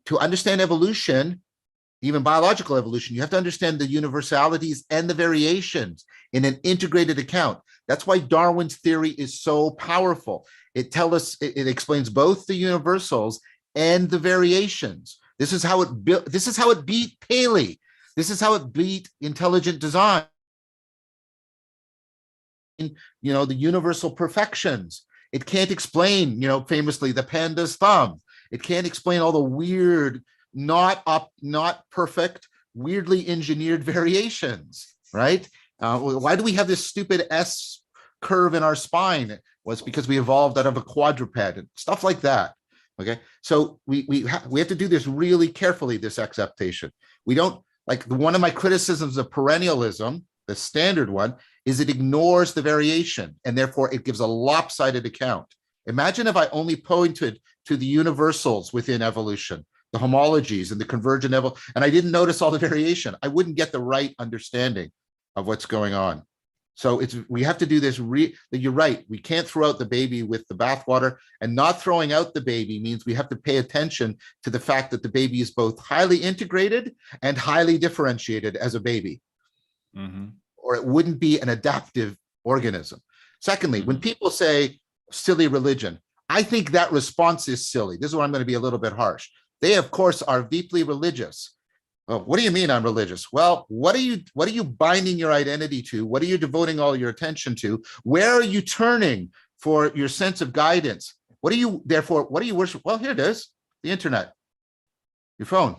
to understand evolution, even biological evolution, you have to understand the universalities and the variations in an integrated account. That's why Darwin's theory is so powerful. It explains both the universals and the variations. This is how it built. This is how it beat Paley. This is how it beat intelligent design. The universal perfections. It can't explain, famously the panda's thumb. It can't explain all the weird, not perfect, weirdly engineered variations, right? Why do we have this stupid S curve in our spine? Well, it's because we evolved out of a quadruped and stuff like that. Okay, so we have to do this really carefully. This acceptation. We don't one of my criticisms of perennialism, the standard one, is it ignores the variation and therefore it gives a lopsided account. Imagine if I only pointed to the universals within evolution, the homologies and the convergent evolution, and I didn't notice all the variation. I wouldn't get the right understanding of what's going on. So we have to do this. You're right. We can't throw out the baby with the bathwater, and not throwing out the baby means we have to pay attention to the fact that the baby is both highly integrated and highly differentiated as a baby, or it wouldn't be an adaptive organism. Secondly, when people say silly religion, I think that response is silly. This is where I'm going to be a little bit harsh. They, of course, are deeply religious. Oh, what do you mean I'm religious? Well, what are you binding your identity to? What are you devoting all your attention to? Where are you turning for your sense of guidance? What do you worship? Well, here it is, the internet, your phone.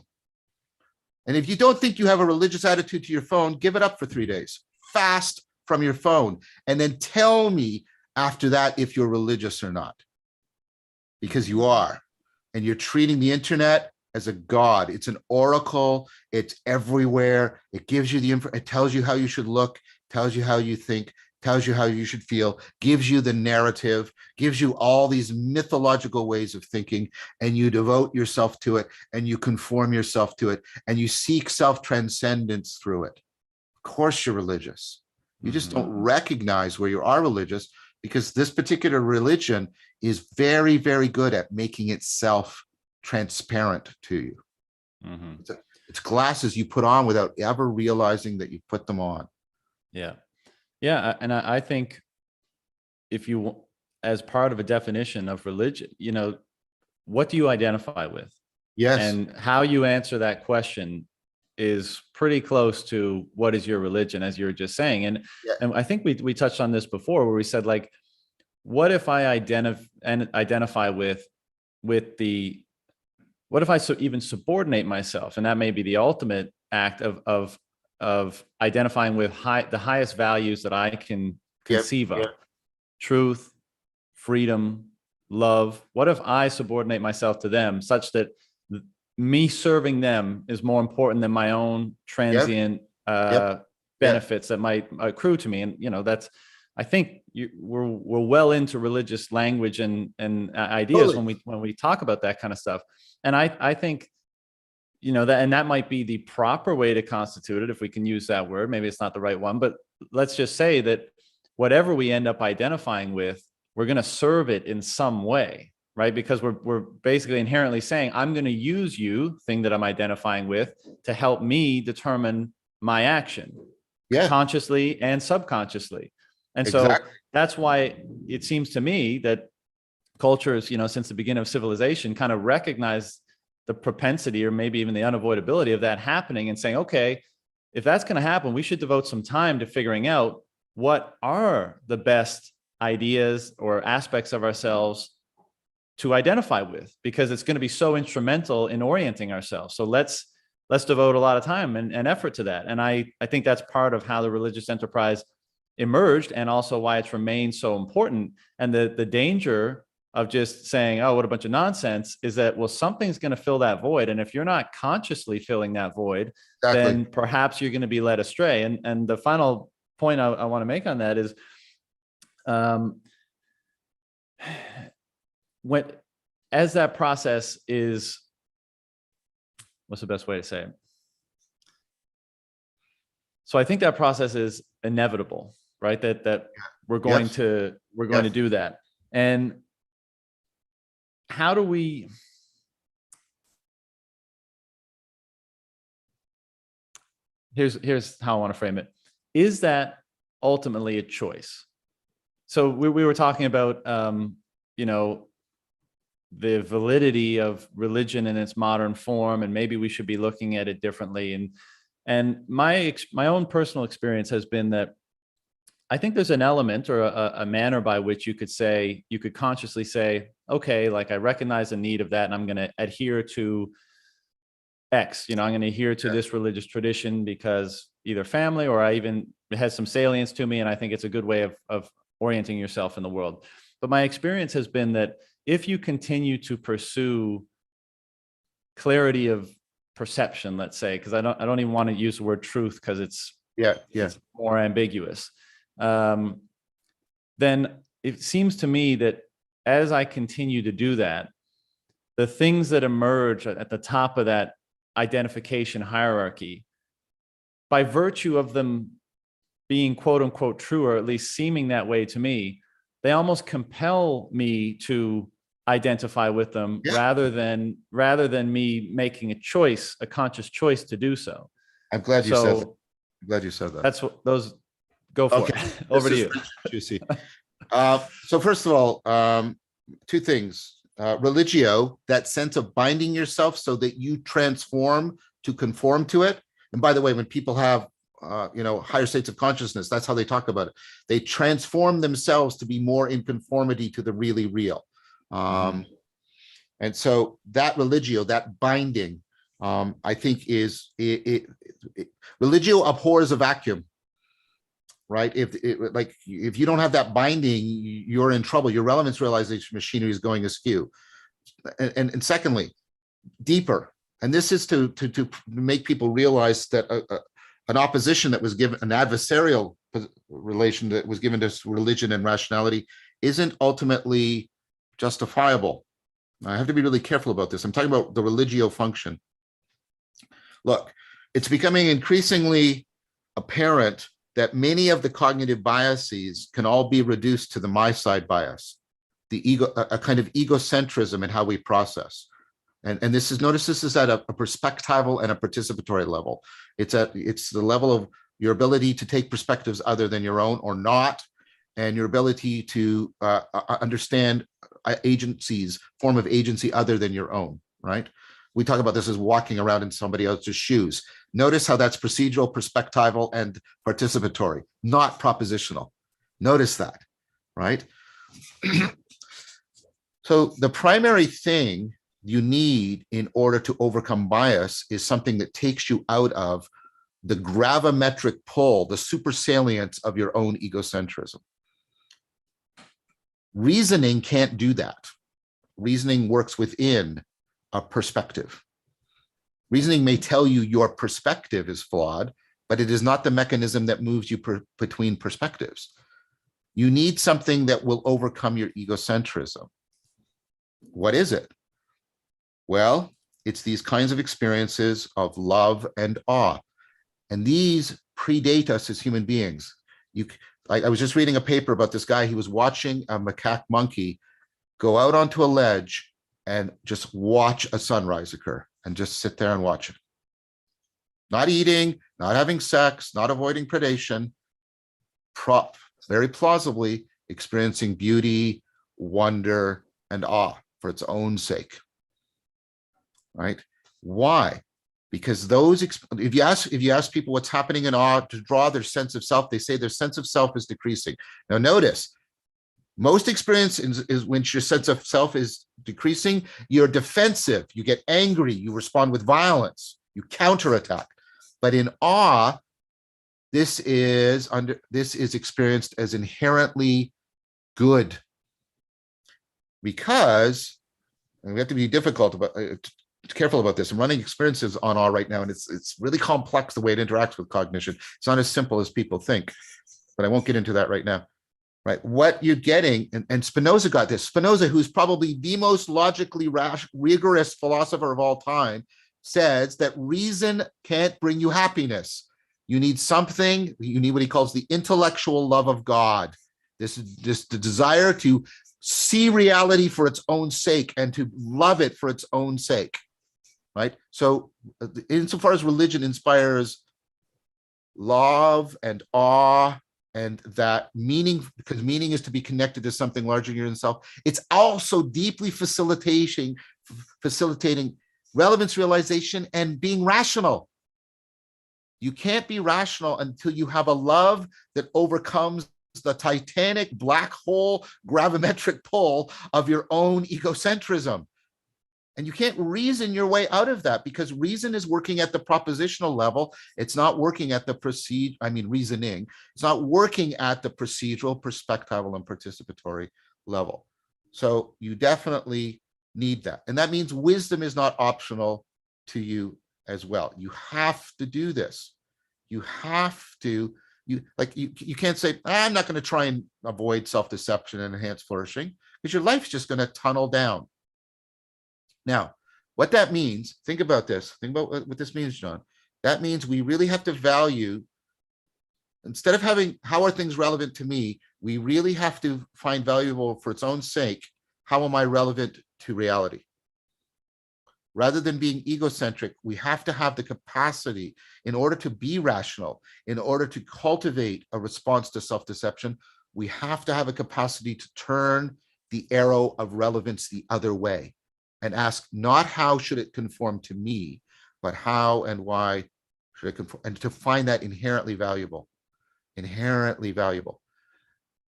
And if you don't think you have a religious attitude to your phone, give it up for 3 days. Fast from your phone. And then tell me after that if you're religious or not. Because you are. And you're treating the internet as a god. It's an oracle. It's everywhere. It gives you the info. It tells you how you should look, tells you how you think, tells you how you should feel, gives you the narrative, gives you all these mythological ways of thinking, and you devote yourself to it, and you conform yourself to it, and you seek self-transcendence through it. Of course you're religious. You just don't recognize where you are religious, because this particular religion is very, very good at making itself transparent to you.
Mhm.
It's glasses you put on without ever realizing that you put them on.
Yeah. Yeah. And I think if you, as part of a definition of religion, what do you identify with?
Yes.
And how you answer that question is pretty close to what is your religion, as you were just saying. And
Yeah.
and I think we touched on this before, where we said, like, what if I identify with the, what if I even subordinate myself? And that may be the ultimate act of identifying with the highest values that I can conceive of.
Yep.
Truth, freedom, love. What if I subordinate myself to them, such that me serving them is more important than my own transient benefits that might accrue to me? And that's, I think we're well into religious language and ideas when we talk about that kind of stuff. And I think that might be the proper way to constitute it, if we can use that word. Maybe it's not the right one, but let's just say that whatever we end up identifying with, we're going to serve it in some way, right? Because we're basically inherently saying, I'm going to use you, thing that I'm identifying with, to help me determine my action, consciously and subconsciously. And so that's why it seems to me that cultures, since the beginning of civilization, kind of recognize the propensity, or maybe even the unavoidability of that happening, and saying, okay, if that's going to happen, we should devote some time to figuring out what are the best ideas or aspects of ourselves to identify with, because it's going to be so instrumental in orienting ourselves. So let's devote a lot of time and effort to that. And I think that's part of how the religious enterprise emerged, and also why it's remained so important. And the danger of just saying, oh, what a bunch of nonsense, is that, well, something's going to fill that void. And if you're not consciously filling that void, then perhaps you're going to be led astray. And the final point I want to make on that is, as that process is, what's the best way to say it? So I think that process is inevitable, right? That we're going to do that. And how do we, here's how I want to frame it. Is that ultimately a choice? So we were talking about, the validity of religion in its modern form, and maybe we should be looking at it differently. And my own personal experience has been that I think there's an element, or a manner by which you could consciously say, okay, like, I recognize the need of that, and I'm going to adhere to X. I'm going to adhere to this religious tradition because either family, or it has some salience to me, and I think it's a good way of orienting yourself in the world. But my experience has been that if you continue to pursue clarity of perception, let's say, because I don't even want to use the word truth, because it's more ambiguous. Then it seems to me that as I continue to do that, the things that emerge at the top of that identification hierarchy, by virtue of them being quote unquote true, or at least seeming that way to me, they almost compel me to identify with them, rather than me making a conscious choice to do so.
I'm glad you said that. I'm glad you said that.
That's what those go for. Okay. Over to you.
Juicy. So first of all, two things. Religio, that sense of binding yourself so that you transform to conform to it. And by the way, when people have higher states of consciousness, that's how they talk about it. They transform themselves to be more in conformity to the really real. And so that religio, that binding, I think religio abhors a vacuum, right? If you don't have that binding, you're in trouble. Your relevance realization machinery is going askew. And secondly, deeper, and this is to make people realize that an opposition that was given, an adversarial relation that was given to religion and rationality, isn't ultimately justifiable. I have to be really careful about this. I'm talking about the religio function. Look, it's becoming increasingly apparent that many of the cognitive biases can all be reduced to the my side bias, the ego, a kind of egocentrism in how we process. And this is, notice this is at a perspectival and a participatory level. It's the level of your ability to take perspectives other than your own or not, and your ability to understand agencies, form of agency other than your own, right? We talk about this as walking around in somebody else's shoes. Notice how that's procedural, perspectival, and participatory, not propositional. Notice that, right? So the primary thing you need in order to overcome bias is something that takes you out of the gravimetric pull, the supersalience of your own egocentrism. Reasoning can't do that. Reasoning works within a perspective. Reasoning may tell you your perspective is flawed, but it is not the mechanism that moves you between perspectives. You need something that will overcome your egocentrism. What is it? Well, it's these kinds of experiences of love and awe. And these predate us as human beings. I was just reading a paper about this guy. He was watching a macaque monkey go out onto a ledge and just watch a sunrise occur and just sit there and watch it. Not eating, not having sex, not avoiding predation, very plausibly experiencing beauty, wonder, and awe for its own sake, right? Why? Because those, if you ask people what's happening in awe to draw their sense of self, they say their sense of self is decreasing. Now notice, most experience is when your sense of self is decreasing, you're defensive, you get angry, you respond with violence, you counterattack. But in awe, this is experienced as inherently good, because, and we have to be careful about this. I'm running experiences on awe right now, and it's really complex the way it interacts with cognition. It's not as simple as people think, but I won't get into that right now. Right? What you're getting, and Spinoza got this. Spinoza, who's probably the most logically rigorous philosopher of all time, says that reason can't bring you happiness. You need something, you need what he calls the intellectual love of God. This is just the desire to see reality for its own sake and to love it for its own sake, right? So insofar as religion inspires love and awe, and that meaning, because meaning is to be connected to something larger than yourself, it's also deeply facilitating relevance realization and being rational. You can't be rational until you have a love that overcomes the titanic black hole gravimetric pull of your own egocentrism. And you can't reason your way out of that, because reason is working at the propositional level. It's not working at the reasoning. It's not working at the procedural, perspectival, and participatory level. So you definitely need that. And that means wisdom is not optional to you as well. You have to do this. You have to, you can't say, I'm not going to try and avoid self-deception and enhance flourishing, because your life's just going to tunnel down. Now, what that means, think about this. Think about what this means, John. That means we really have to value, instead of having, how are things relevant to me, we really have to find valuable for its own sake, how am I relevant to reality? Rather than being egocentric, we have to have the capacity, in order to be rational, in order to cultivate a response to self-deception, we have to have a capacity to turn the arrow of relevance the other way and ask not how should it conform to me, but how and why should it conform, and to find that inherently valuable, inherently valuable.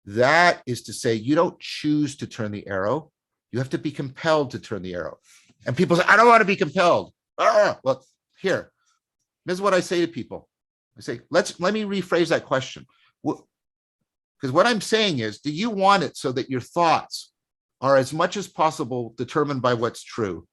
That is to say, you don't choose to turn the arrow. You have to be compelled to turn the arrow. And people say, I don't want to be compelled. Well, here, this is what I say to people. I say, let me rephrase that question. Because what I'm saying is, do you want it so that your thoughts are as much as possible determined by what's true,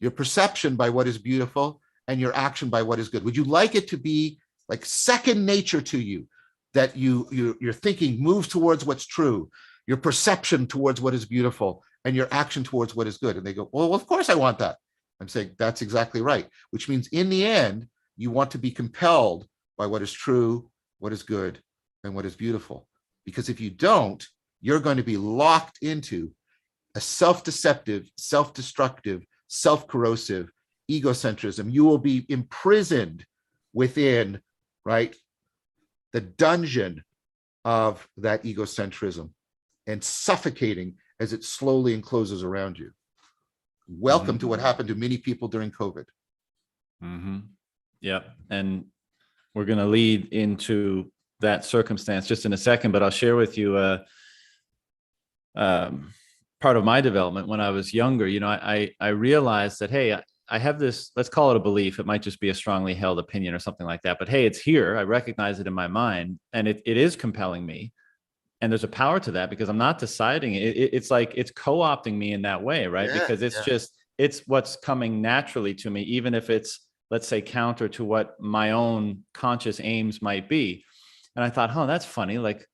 your perception by what is beautiful, and your action by what is good? Would you like it to be like second nature to you, that your thinking moves towards what's true, your perception towards what is beautiful, and your action towards what is good? And they go, well, of course I want that. I'm saying that's exactly right, which means in the end, you want to be compelled by what is true, what is good, and what is beautiful. Because if you don't, you're going to be locked into a self-deceptive, self-destructive, self-corrosive egocentrism. You will be imprisoned within, right, the dungeon of that egocentrism and suffocating as it slowly encloses around you. Welcome to what happened to many people during COVID.
Yep. And we're going to lead into that circumstance just in a second, but I'll share with you part of my development when I was younger. You know, I realized that, hey, I have this, let's call it a belief. It might just be a strongly held opinion or something like that, but hey, it's here. I recognize it in my mind, and it is compelling me. And there's a power to that because I'm not deciding it. It's like it's co-opting me in that way, right?
Yeah,
because it's what's coming naturally to me, even if it's, let's say, counter to what my own conscious aims might be. And I thought, that's funny. Like,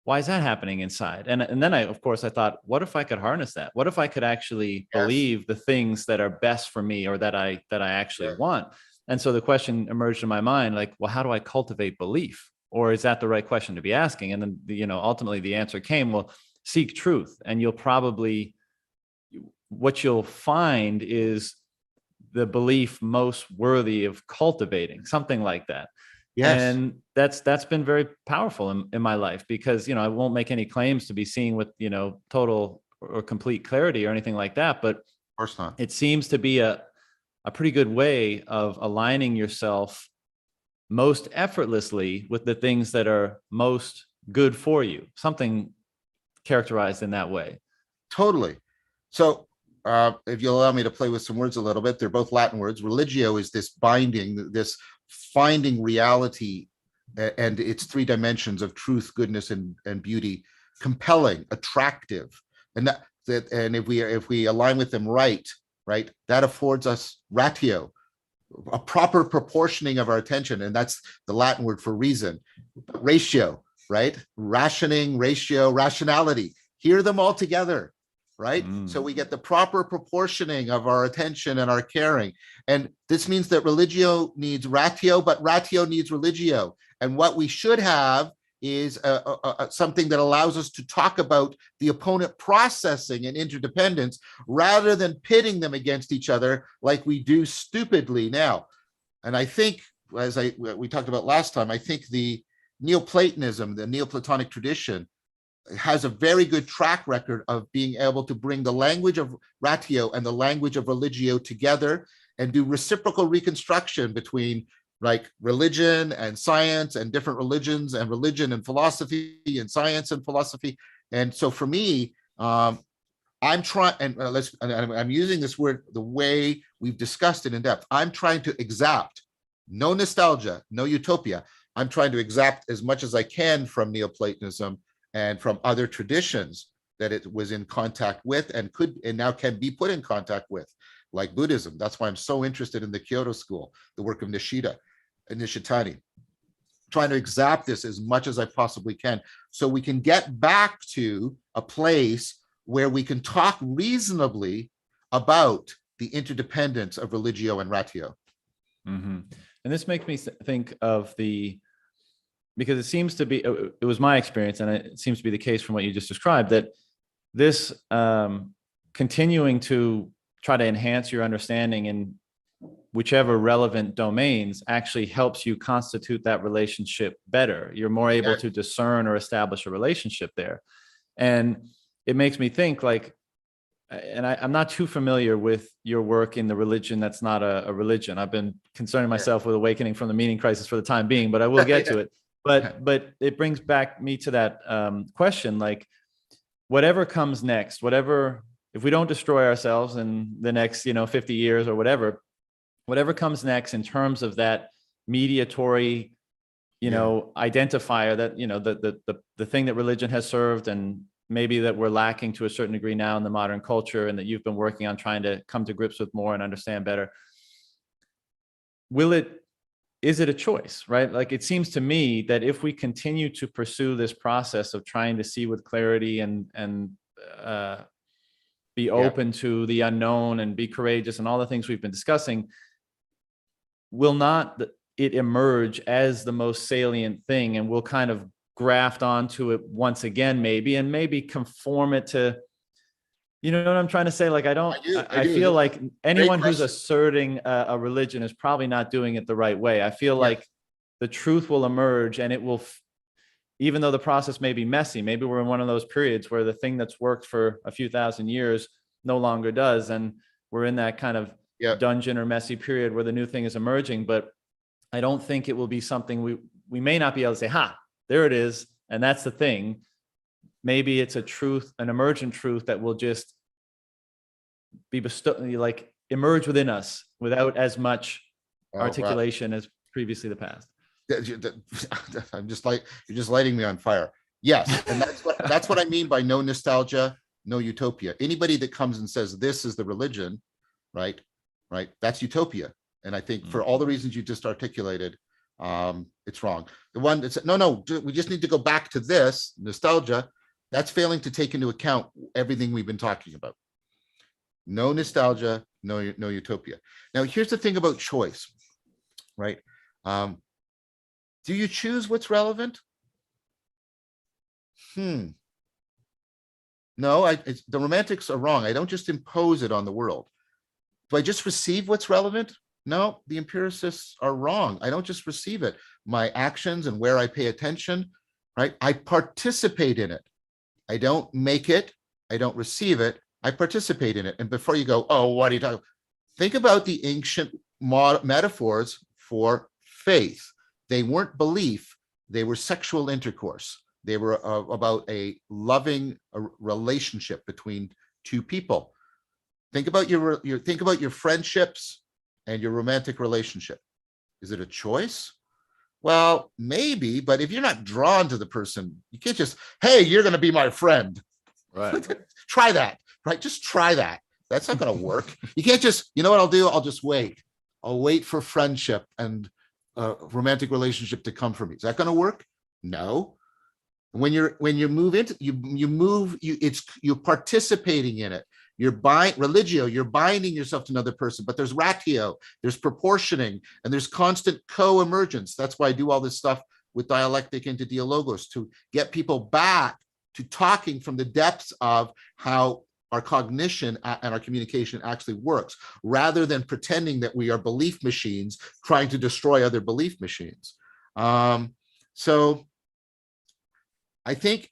why is that happening inside? And then of course I thought, what if I could harness that? What if I could actually believe the things that are best for me, or that I actually want? And so the question emerged in my mind, like, well, how do I cultivate belief? Or is that the right question to be asking? And then, ultimately the answer came, well, seek truth. And what you'll find is the belief most worthy of cultivating, something like that.
Yes.
And that's been very powerful in my life, because, I won't make any claims to be seeing with, total or complete clarity or anything like that. But
Of course not.
it seems to be a pretty good way of aligning yourself most effortlessly with the things that are most good for you, something characterized in that way.
Totally. So if you'll allow me to play with some words a little bit, they're both Latin words. Religio is this binding, this finding reality and its three dimensions of truth, goodness, and beauty, compelling, attractive. And if we align with them right, that affords us ratio, a proper proportioning of our attention. And that's the Latin word for reason. Ratio, right? Rationing, ratio, rationality. Hear them all together, right? So we get the proper proportioning of our attention and our caring. And this means that religio needs ratio, but ratio needs religio. And what we should have is something that allows us to talk about the opponent processing and interdependence rather than pitting them against each other like we do stupidly now. And I think, as we talked about last time, I think the Neoplatonism, the Neoplatonic tradition, has a very good track record of being able to bring the language of ratio and the language of religio together and do reciprocal reconstruction between religion and science, and different religions, and religion and philosophy, and science and philosophy. And so for me, I'm trying, and I'm using this word the way we've discussed it in depth. I'm trying to exact, no nostalgia, no utopia. I'm trying to exact as much as I can from Neoplatonism and from other traditions that it was in contact with and now can be put in contact with, like Buddhism. That's why I'm so interested in the Kyoto school, the work of Nishitani, trying to exact this as much as I possibly can, so we can get back to a place where we can talk reasonably about the interdependence of religio and ratio.
And this makes me think of because it seems to be, it was my experience, and it seems to be the case from what you just described, that this continuing to try to enhance your understanding in whichever relevant domains actually helps you constitute that relationship better. You're more able to discern or establish a relationship there. And it makes me think and I'm not too familiar with your work in the religion that's not a religion. I've been concerning myself with awakening from the meaning crisis for the time being, but I will get to it. But it brings back me to that question, whatever comes next, if we don't destroy ourselves in the next, 50 years or whatever comes next in terms of that mediatory, identifier, that, the thing that religion has served, and maybe that we're lacking to a certain degree now in the modern culture, and that you've been working on trying to come to grips with more and understand better. Is it a choice, right? It seems to me that if we continue to pursue this process of trying to see with clarity and be open to the unknown and be courageous and all the things we've been discussing, will not it emerge as the most salient thing, and we'll kind of graft onto it once again, maybe conform it to You know what I'm trying to say? Like, I
do.
feel like
Great
anyone who's
question.
asserting a religion is probably not doing it the right way. I feel
Yes.
like the truth will emerge, and it will, even though the process may be messy, maybe we're in one of those periods where the thing that's worked for a few thousand years no longer does. And we're in that kind of
Yeah.
dungeon or messy period where the new thing is emerging. But I don't think it will be something we may not be able to say, ha, there it is. And that's the thing. Maybe it's a truth, an emergent truth that will just be bestowed, like emerge within us without as much
Oh, wow.
articulation as previously the past.
I'm just like, you're just lighting me on fire. Yes. And that's what I mean by no nostalgia, no utopia. Anybody that comes and says this is the religion, right? Right. That's utopia. And I think for all the reasons you just articulated, it's wrong. The one that's no, we just need to go back to this nostalgia. That's failing to take into account everything we've been talking about. No nostalgia, no utopia. Now, here's the thing about choice, right? Do you choose what's relevant? No, the romantics are wrong. I don't just impose it on the world. Do I just receive what's relevant? No, the empiricists are wrong. I don't just receive it. My actions and where I pay attention, right? I participate in it. I don't make it. I don't receive it. I participate in it. And before you go, oh, what are you talking about? Think about the ancient metaphors for faith. They weren't belief. They were sexual intercourse. They were about a loving relationship between two people. Think about your friendships and your romantic relationship. Is it a choice? Well, maybe, but if you're not drawn to the person, you can't just, hey, you're going to be my friend.
Right.
Try that, right? Just try that. That's not going to work. You can't just, you know what I'll do? I'll just wait. I'll wait for friendship and romantic relationship to come for me. Is that going to work? No. When you move into, you're participating in it. You're religio, you're binding yourself to another person, but there's ratio, there's proportioning, and there's constant co-emergence. That's why I do all this stuff with dialectic into Dialogos, to get people back to talking from the depths of how our cognition and our communication actually works, rather than pretending that we are belief machines trying to destroy other belief machines. So I think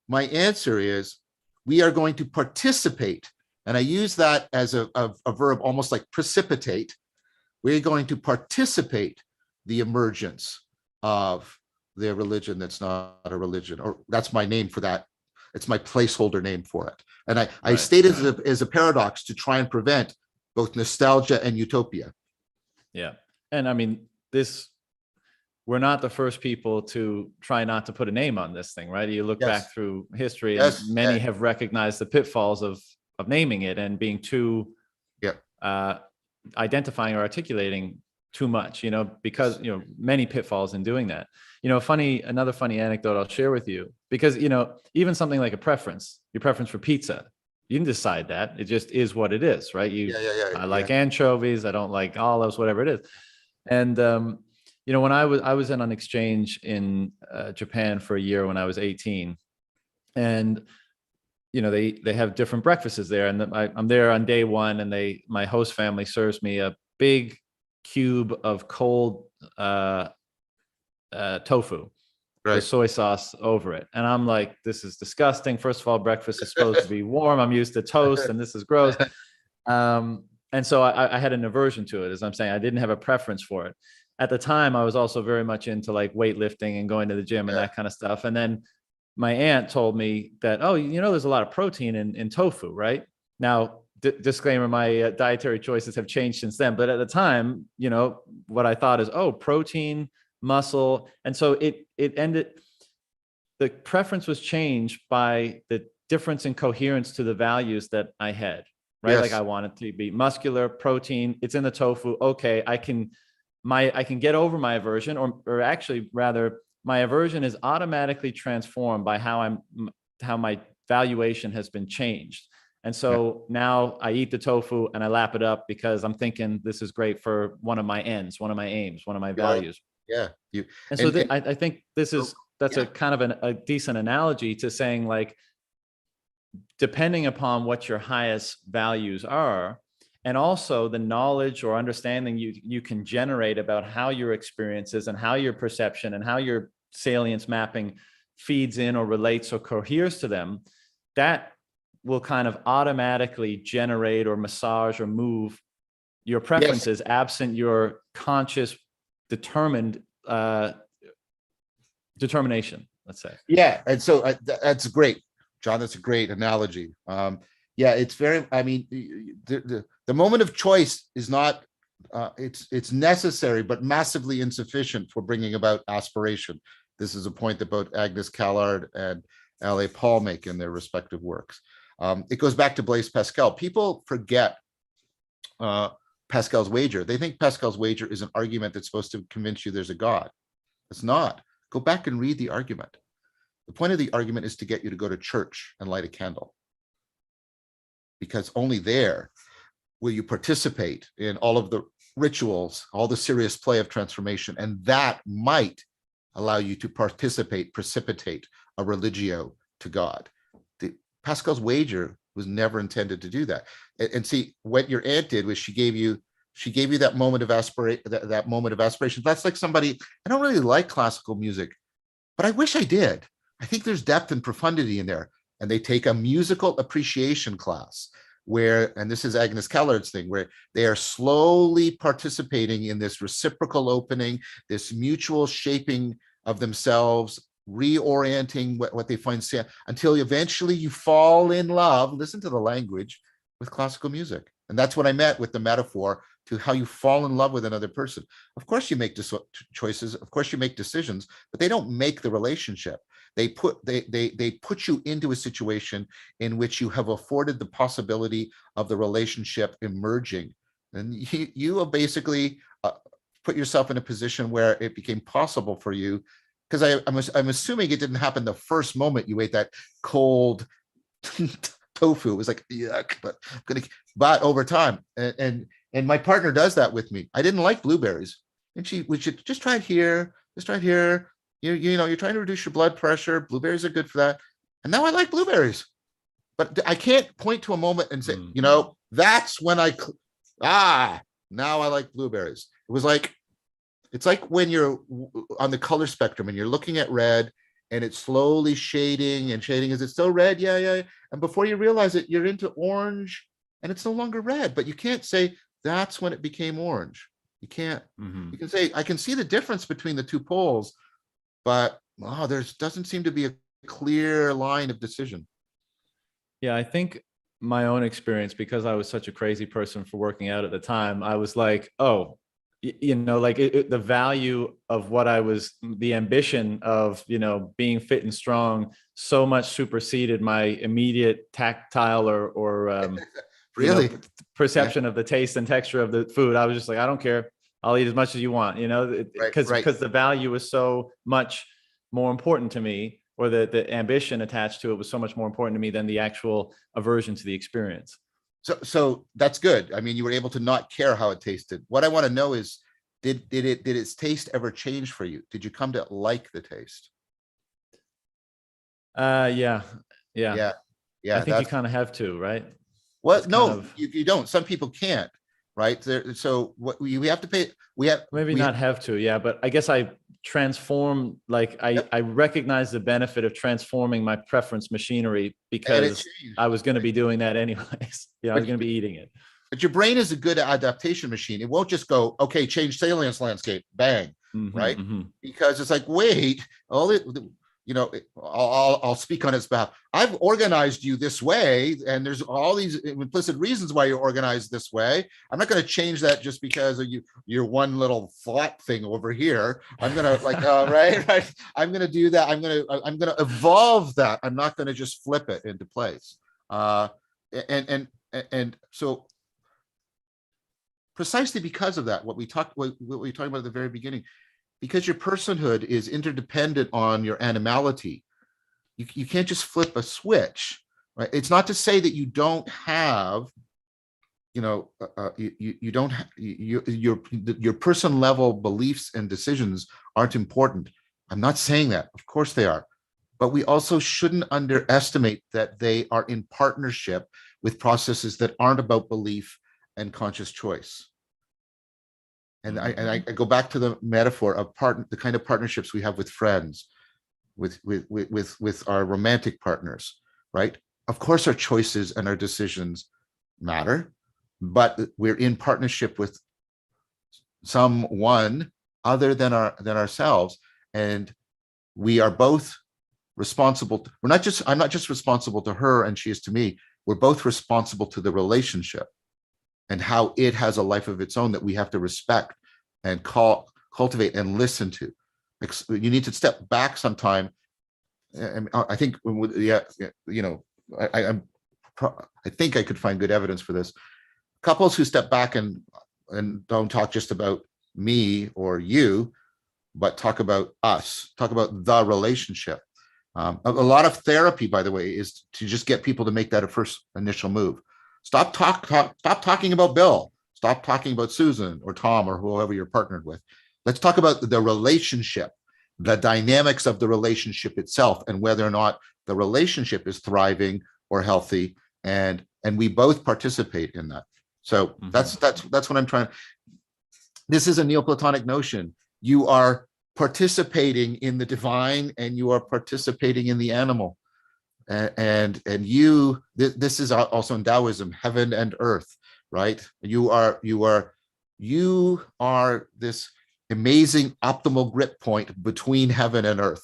my answer is we are going to participate. And I use that as a verb almost like precipitate. We're going to participate the emergence of the religion that's not a religion, or that's my name for that. It's my placeholder name for it. And I state it as a paradox to try and prevent both nostalgia and utopia.
Yeah. And I mean, we're not the first people to try not to put a name on this thing, right? You look back through history, and many have recognized the pitfalls of naming it and being too identifying or articulating too much, because, many pitfalls in doing that. Another funny anecdote I'll share with you, because, even something like your preference for pizza, you can decide that. It just is what it is, right? I like anchovies. I don't like olives, whatever it is. And, when I was in on exchange in Japan for a year when I was 18, and they have different breakfasts there, and I'm there on day one, and my host family serves me a big cube of cold tofu with soy sauce over it, and I'm like, this is disgusting. First of all, breakfast is supposed to be warm. I'm used to toast, and this is gross. And so I had an aversion to it. As I'm saying, I didn't have a preference for it. At the time, I was also very much into like weightlifting and going to the gym and that kind of stuff. And then my aunt told me that, oh, there's a lot of protein in tofu, right? Now, disclaimer, my dietary choices have changed since then. But at the time, what I thought is, oh, protein, muscle. And so it ended, the preference was changed by the difference in coherence to the values that I had, right? Like I wanted to be muscular, protein, it's in the tofu. Okay, I can get over my aversion, or actually rather, my aversion is automatically transformed by how my valuation has been changed. And so now I eat the tofu and I lap it up because I'm thinking this is great for one of my ends, one of my aims, one of my values. I think that's a kind of a decent analogy to saying, like, depending upon what your highest values are, and also the knowledge or understanding you can generate about how your experiences and how your perception and how your salience mapping feeds in or relates or coheres to them, that will kind of automatically generate or massage or move your preferences, absent your conscious determination, let's say.
Yeah, and so that's great, John. That's a great analogy. Yeah, it's very. I mean, the moment of choice is not. It's necessary, but massively insufficient for bringing about aspiration. This is a point that both Agnes Callard and L.A. Paul make in their respective works. It goes back to Blaise Pascal. People forget Pascal's wager. They think Pascal's wager is an argument that's supposed to convince you there's a God. It's not. Go back and read the argument. The point of the argument is to get you to go to church and light a candle, because only there will you participate in all of the rituals, all the serious play of transformation, and that might allow you to precipitate a religio to God. Pascal's wager was never intended to do that. And see, what your aunt did was she gave you that moment of aspiration. That's like somebody, I don't really like classical music, but I wish I did. I think there's depth and profundity in there. And they take a musical appreciation class where, and this is Agnes Callard's thing, where they are slowly participating in this reciprocal opening, this mutual shaping of themselves, reorienting what they find, until eventually you fall in love, listen to the language, with classical music. And that's what I meant with the metaphor to how you fall in love with another person. Of course you make choices, of course you make decisions, but they don't make the relationship. They put you into a situation in which you have afforded the possibility of the relationship emerging. And you will basically put yourself in a position where it became possible for you, because I'm assuming it didn't happen the first moment you ate that cold tofu. It was like, yuck, but over time, and my partner does that with me. I didn't like blueberries, and we should just try it here, you know, you're trying to reduce your blood pressure. Blueberries are good for that. And now I like blueberries, but I can't point to a moment and say, you know, that's when now I like blueberries. It was like, it's like when you're on the color spectrum and you're looking at red and it's slowly shading. Is it still red? Yeah. And before you realize it, you're into orange and it's no longer red, but you can't say that's when it became orange. You can't, you can say, I can see the difference between the two poles, but there doesn't seem to be a clear line of decision.
Yeah, I think my own experience, because I was such a crazy person for working out at the time, I was like, oh, you know, like the value of what I was, the ambition of, you know, being fit and strong so much superseded my immediate tactile or
really,
you know, perception of the taste and texture of the food. I was just like, I don't care. I'll eat as much as you want, you know, because the value was so much more important to me, or the ambition attached to it was so much more important to me than the actual aversion to the experience.
So that's good. I mean, you were able to not care how it tasted. What I want to know is, did its taste ever change for you? Did you come to like the taste?
Yeah. I think you kind of have to, right?
Well, no, you don't. Some people can't, right? So what we have to pay.
Not have to, yeah. But I guess I transform, like I recognize the benefit of transforming my preference machinery, because I was going to be doing that anyways. Yeah, I was going to be eating it.
But your brain is a good adaptation machine. It won't just go, okay, change salience landscape, bang, right? Because it's like, wait, you know, I'll speak on its behalf. I've organized you this way, and there's all these implicit reasons why you're organized this way. I'm not going to change that just because of your one little thought thing over here. I'm going to right. I'm going to do that. I'm going to evolve that. I'm not going to just flip it into place. And so precisely because of that, what we talked about at the very beginning, because your personhood is interdependent on your animality, you can't just flip a switch, right? It's not to say that you don't have, you know, you don't your person level beliefs and decisions aren't important. I'm not saying that. Of course they are, but we also shouldn't underestimate that they are in partnership with processes that aren't about belief and conscious choice. And I go back to the metaphor of the kind of partnerships we have with friends, with our romantic partners, right? Of course, our choices and our decisions matter, but we're in partnership with someone other than ourselves, and we are both responsible. I'm not just responsible to her and she is to me. We're both responsible to the relationship and how it has a life of its own that we have to respect and cultivate and listen to. You need to step back sometime. I think, I think I could find good evidence for this. Couples who step back and don't talk just about me or you, but talk about us, talk about the relationship. A lot of therapy, by the way, is to just get people to make that a first initial move. Stop talking about Bill. Stop talking about Susan or Tom or whoever you're partnered with. Let's talk about the relationship, the dynamics of the relationship itself, and whether or not the relationship is thriving or healthy, and we both participate in that. So that's what I'm trying. This is a Neoplatonic notion. You are participating in the divine, and you are participating in the animal, and you. This is also in Taoism, heaven and earth, right? You are this amazing optimal grip point between heaven and earth.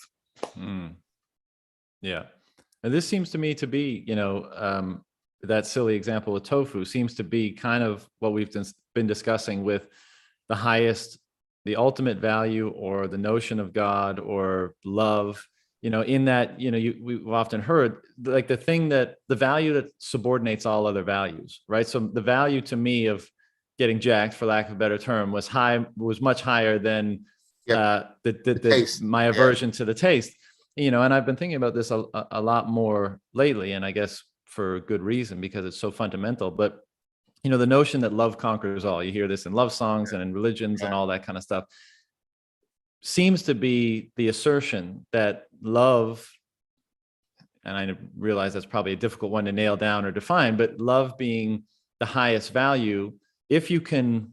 Yeah, and this seems to me to be, that silly example with tofu seems to be kind of what we've been discussing with the ultimate value, or the notion of God or love, in that, we've often heard like the value that subordinates all other values, right? So the value to me of getting jacked, for lack of a better term, was much higher than my aversion to the taste, and I've been thinking about this a lot more lately, and I guess for good reason, because it's so fundamental. But the notion that love conquers all, you hear this in love songs and in religions and all that kind of stuff, seems to be the assertion that love, and I realize that's probably a difficult one to nail down or define, but love being the highest value, if you can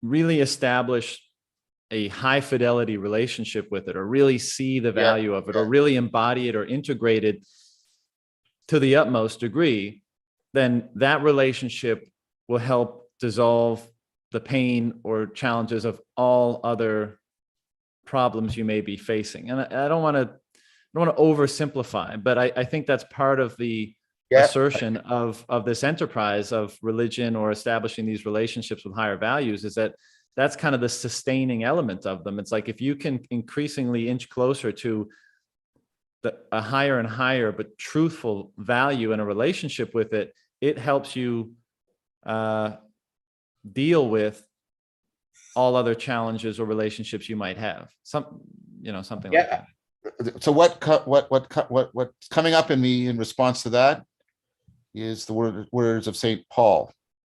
really establish a high fidelity relationship with it, or really see the value of it, or really embody it or integrate it to the utmost degree, then that relationship will help dissolve the pain or challenges of all other problems you may be facing. And I don't want to oversimplify, but I think that's part of the assertion of this enterprise of religion, or establishing these relationships with higher values, is that that's kind of the sustaining element of them. It's like, if you can increasingly inch closer to a higher and higher but truthful value in a relationship with it, it helps you deal with all other challenges or relationships you might have. Something like that.
So what's coming up in me in response to that is the words of St. Paul: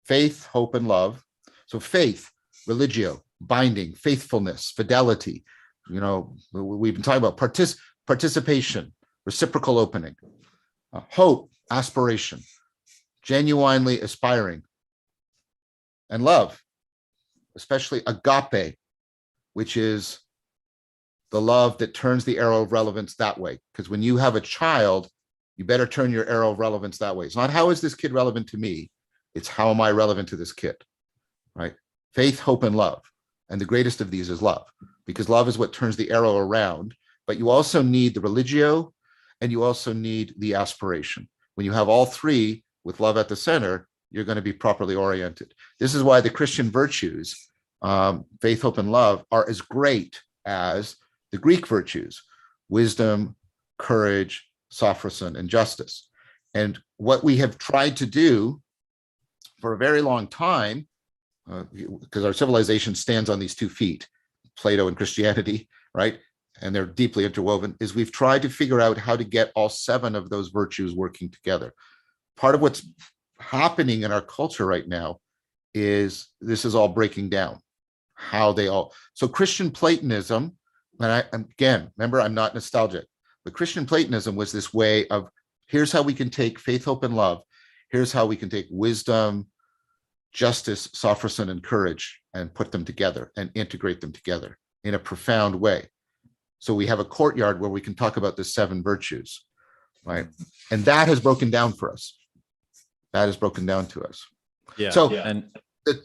faith, hope, and love. So faith, religio, binding, faithfulness, fidelity. We've been talking about participation, reciprocal opening, hope, aspiration, genuinely aspiring, and love, especially agape, which is the love that turns the arrow of relevance that way. Because when you have a child, you better turn your arrow of relevance that way. It's not, how is this kid relevant to me? It's, how am I relevant to this kid, right? Faith, hope, and love. And the greatest of these is love, because love is what turns the arrow around. But you also need the religio, and you also need the aspiration. When you have all three with love at the center, you're going to be properly oriented. This is why the Christian virtues, faith, hope, and love, are as great as the Greek virtues: wisdom, courage, sophrosyne, and justice. And what we have tried to do for a very long time, because our civilization stands on these 2 feet, Plato and Christianity, right? And they're deeply interwoven, is we've tried to figure out how to get all 7 of those virtues working together. Part of what's happening in our culture right now is this is all breaking down, how they all. So Christian Platonism and again, remember, I'm not nostalgic, but Christian Platonism was this way of, here's how we can take faith, hope, and love. Here's how we can take wisdom, justice, sophism, and courage and put them together and integrate them together in a profound way. So we have a courtyard where we can talk about the 7 virtues, right? And that has broken down for us. That has broken down to us.
Yeah.
So,
and
the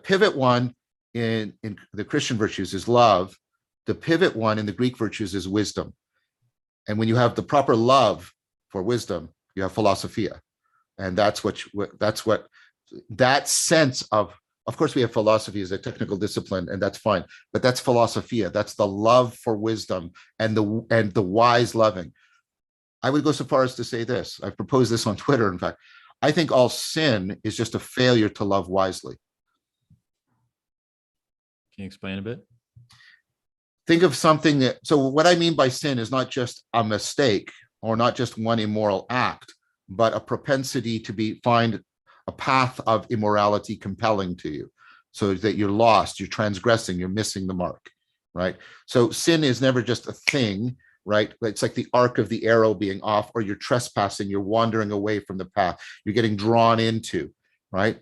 pivot one in the Christian virtues is love. The pivot one in the Greek virtues is wisdom. And when you have the proper love for wisdom, you have philosophia. And that's what that sense of course, we have philosophy as a technical discipline, and that's fine, but that's philosophia. That's the love for wisdom and the wise loving. I would go so far as to say this. I've proposed this on Twitter, in fact. I think all sin is just a failure to love wisely.
Can you explain a bit?
Think of something that, so what I mean by sin is not just a mistake or not just one immoral act, but a propensity to find a path of immorality compelling to you, so that you're lost, you're transgressing, you're missing the mark, right? So sin is never just a thing, right? It's like the arc of the arrow being off, or you're trespassing, you're wandering away from the path, you're getting drawn into, right?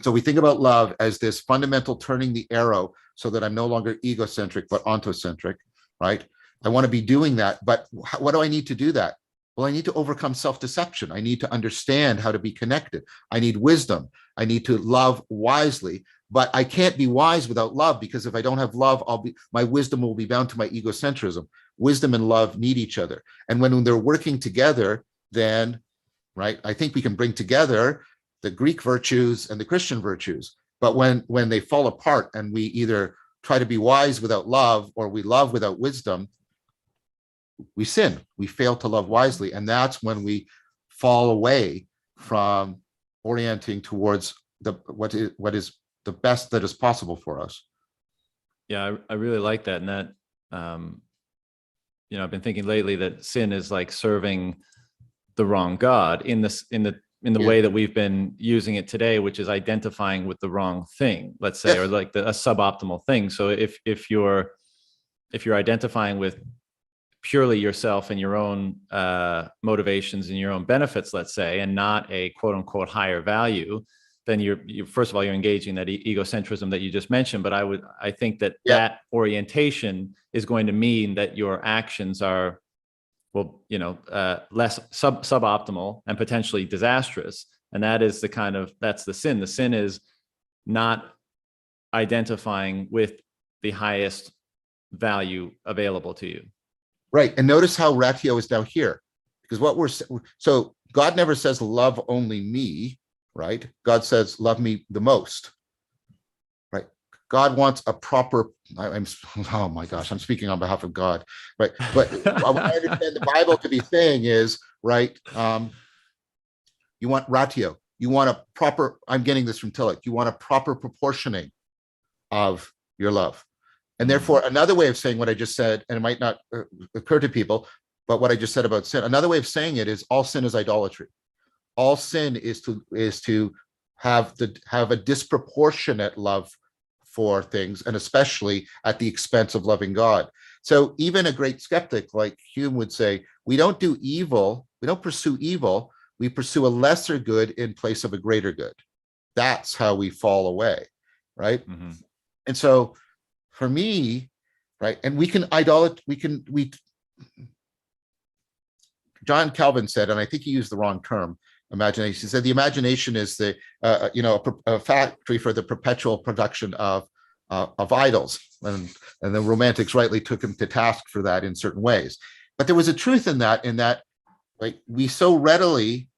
So we think about love as this fundamental turning the arrow so that I'm no longer egocentric, but ontocentric, right? I want to be doing that, but what do I need to do that? Well, I need to overcome self-deception. I need to understand how to be connected. I need wisdom. I need to love wisely, but I can't be wise without love, because if I don't have love, my wisdom will be bound to my egocentrism. Wisdom and love need each other. And when they're working together, then, right, I think we can bring together the Greek virtues and the Christian virtues. But when they fall apart and we either try to be wise without love or we love without wisdom, we sin, we fail to love wisely. And that's when we fall away from orienting towards what is the best that is possible for us.
Yeah, I really like that. And that, I've been thinking lately that sin is like serving the wrong God in the way that we've been using it today, which is identifying with the wrong thing, let's say, or like a suboptimal thing. So if you're identifying with purely yourself and your own motivations and your own benefits, let's say, and not a quote unquote higher value, then you're first of all, you're engaging that egocentrism that you just mentioned. But I think that that orientation is going to mean that your actions are, less suboptimal and potentially disastrous. And that is that's the sin. The sin is not identifying with the highest value available to you.
Right. And notice how ratio is now here, because so God never says love only me, right? God says love me the most, right? God wants a proper, oh my gosh, I'm speaking on behalf of God, right? But what I understand the Bible to be saying is, right, you want ratio, you want a proper, I'm getting this from Tillich, you want a proper proportioning of your love. And therefore, another way of saying what I just said, and it might not occur to people, but what I just said about sin, another way of saying it is all sin is idolatry. All sin is to have a disproportionate love for things, and especially at the expense of loving God. So even a great skeptic like Hume would say, we don't do evil, we don't pursue evil, we pursue a lesser good in place of a greater good. That's how we fall away, right? Mm-hmm. And so for me, right, and John Calvin said, and I think he used the wrong term, imagination. He said the imagination is a factory for the perpetual production of idols, and the Romantics rightly took him to task for that in certain ways. But there was a truth in that like we so readily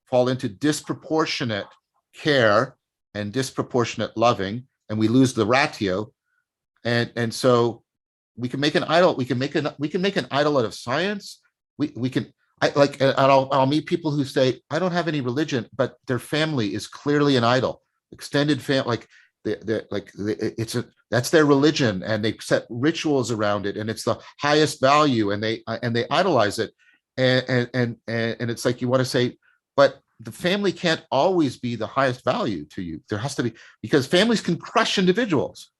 fall into disproportionate care and disproportionate loving, and we lose the ratio. And so we can make an idol. We can make an idol out of science. I'll meet people who say, I don't have any religion, but their family is clearly an idol. Extended family, that's their religion, and they set rituals around it, and it's the highest value, and they idolize it, and it's like you want to say, but the family can't always be the highest value to you. There has to be, because families can crush individuals.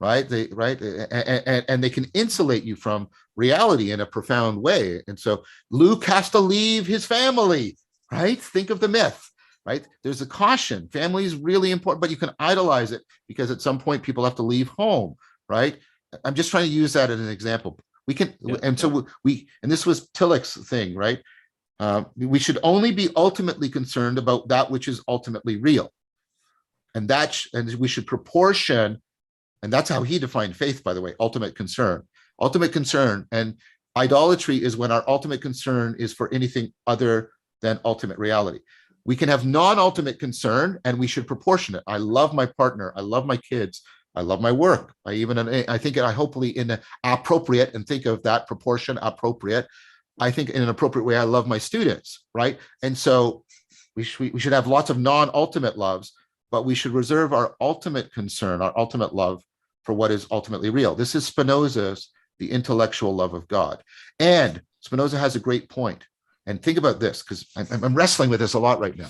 right? And they can insulate you from reality in a profound way. And so Luke has to leave his family, right? Think of the myth, right? There's a caution. Family is really important, but you can idolize it because at some point people have to leave home, right? I'm just trying to use that as an example. We can, and so and this was Tillich's thing, right? We should only be ultimately concerned about that which is ultimately real. And and we should proportion, and that's how he defined faith, by the way, ultimate concern. Ultimate concern, and idolatry is when our ultimate concern is for anything other than ultimate reality. We can have non-ultimate concern, and we should proportion it. I love my partner. I love my kids. I love my work. I think hopefully in an appropriate, and think of that proportion appropriate. I think in an appropriate way, I love my students, right? And so we should have lots of non-ultimate loves, but we should reserve our ultimate concern, our ultimate love for what is ultimately real. This is Spinoza's The Intellectual Love of God. And Spinoza has a great point. And think about this, because I'm wrestling with this a lot right now.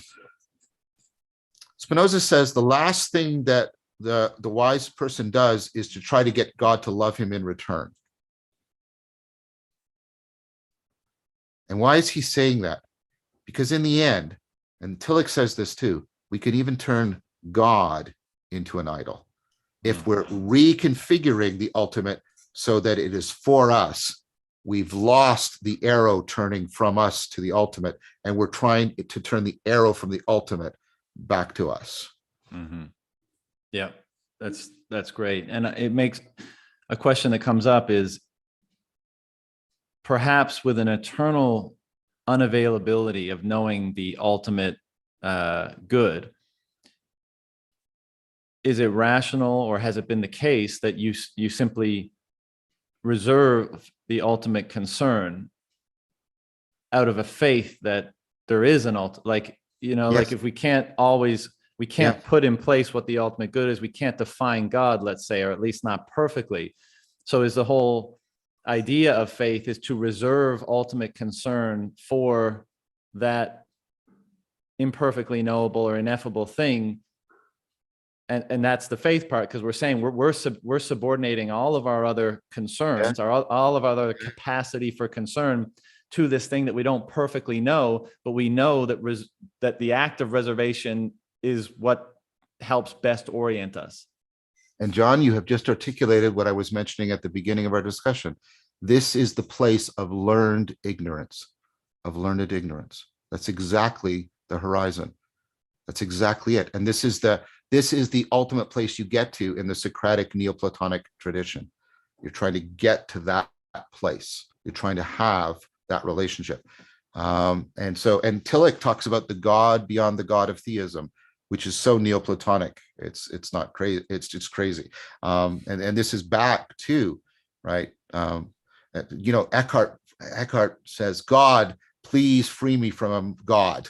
Spinoza says the last thing that the wise person does is to try to get God to love him in return. And why is he saying that? Because in the end, and Tillich says this too, we could even turn God into an idol if we're reconfiguring the ultimate so that it is for us. We've lost the arrow turning from us to the ultimate, and we're trying to turn the arrow from the ultimate back to us.
Mm-hmm. Yeah, that's great. And it makes a question that comes up is perhaps with an eternal unavailability of knowing the ultimate good, is it rational, or has it been the case that you simply reserve the ultimate concern out of a faith that there is an like if we can't put in place what the ultimate good is, we can't define God, let's say, or at least not perfectly. So is the whole idea of faith is to reserve ultimate concern for that imperfectly knowable or ineffable thing. And that's the faith part, because we're saying we're subordinating all of our other concerns, all of our other capacity for concern to this thing that we don't perfectly know, but we know that that the act of reservation is what helps best orient us.
And John, you have just articulated what I was mentioning at the beginning of our discussion. This is the place of learned ignorance, That's exactly the horizon. That's exactly it. And this is the ultimate place you get to in the Socratic Neoplatonic tradition. You're trying to get to that place. You're trying to have that relationship. And Tillich talks about the God beyond the God of theism, which is so Neoplatonic. It's not crazy. It's just crazy. And this is back to, right? Eckhart says, God, please free me from God,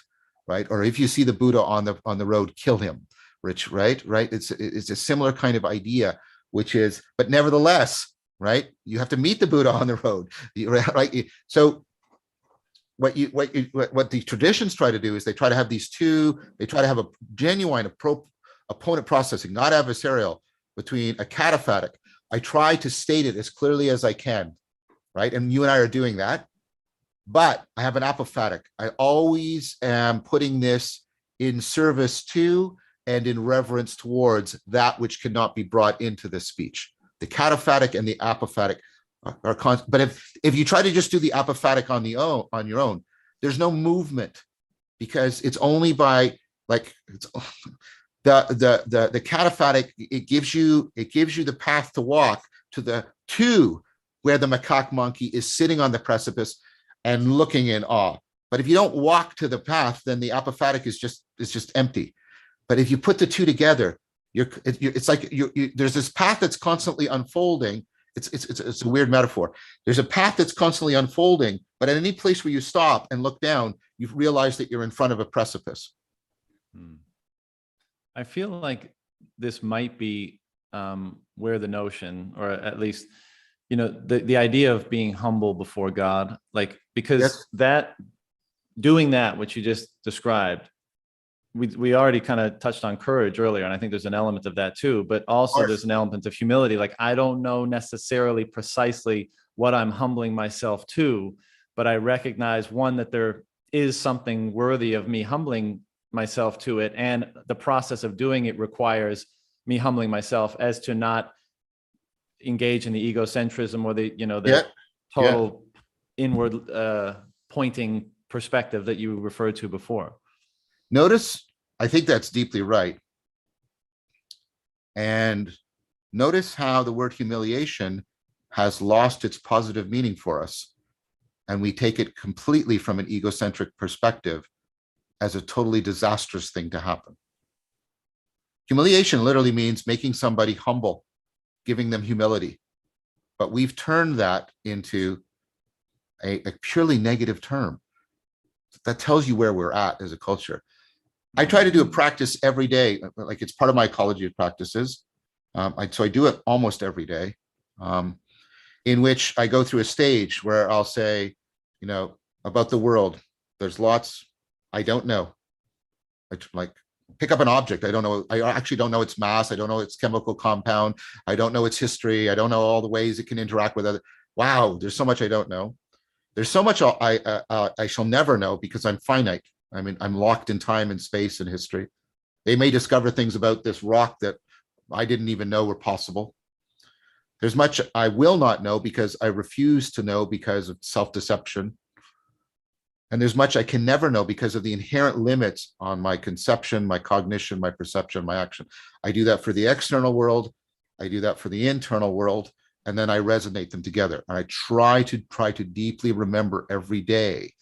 right? Or if you see the Buddha on the road, kill him. Right? It's a similar kind of idea, which is, but nevertheless, right? You have to meet the Buddha on the road, right? So what the traditions try to do is they try to have these two. They try to have a genuine opponent processing, not adversarial, between a cataphatic. I try to state it as clearly as I can, right? And you and I are doing that. But I have an apophatic. I always am putting this in service to and in reverence towards that which cannot be brought into the speech. The cataphatic and the apophatic are constant. But if you try to just do the apophatic on your own, there's no movement, because it's only by the cataphatic. It gives you the path to walk to where the macaque monkey is sitting on the precipice and looking in awe. But if you don't walk to the path, then the apophatic is just empty. But if you put the two together, it's like there's this path that's constantly unfolding. It's a weird metaphor. There's a path that's constantly unfolding, but at any place where you stop and look down, you realize that you're in front of a precipice.
I feel like this might be where the notion, or at least, the idea of being humble before God, because that doing that, which you just described, we already kind of touched on courage earlier, and I think there's an element of that too, but also there's an element of humility. Like, I don't know necessarily precisely what I'm humbling myself to, but I recognize, one, that there is something worthy of me humbling myself to it, and the process of doing it requires me humbling myself as to not engage in the egocentrism or the total inward pointing perspective that you referred to before.
Notice, I think that's deeply right. And notice how the word humiliation has lost its positive meaning for us. And we take it completely from an egocentric perspective as a totally disastrous thing to happen. Humiliation literally means making somebody humble, giving them humility. But we've turned that into a purely negative term. That tells you where we're at as a culture. I try to do a practice every day, like it's part of my ecology of practices. So I do it almost every day, in which I go through a stage where I'll say, about the world, there's lots I don't know. Like, pick up an object. I don't know. I actually don't know its mass. I don't know its chemical compound. I don't know its history. I don't know all the ways it can interact with other. Wow, there's so much I don't know. There's so much I shall never know because I'm finite. I mean, I'm locked in time and space and history. They may discover things about this rock that I didn't even know were possible. There's much I will not know because I refuse to know because of self-deception. And there's much I can never know because of the inherent limits on my conception, my cognition, my perception, my action. I do that for the external world. I do that for the internal world. And then I resonate them together. And I try to deeply remember every day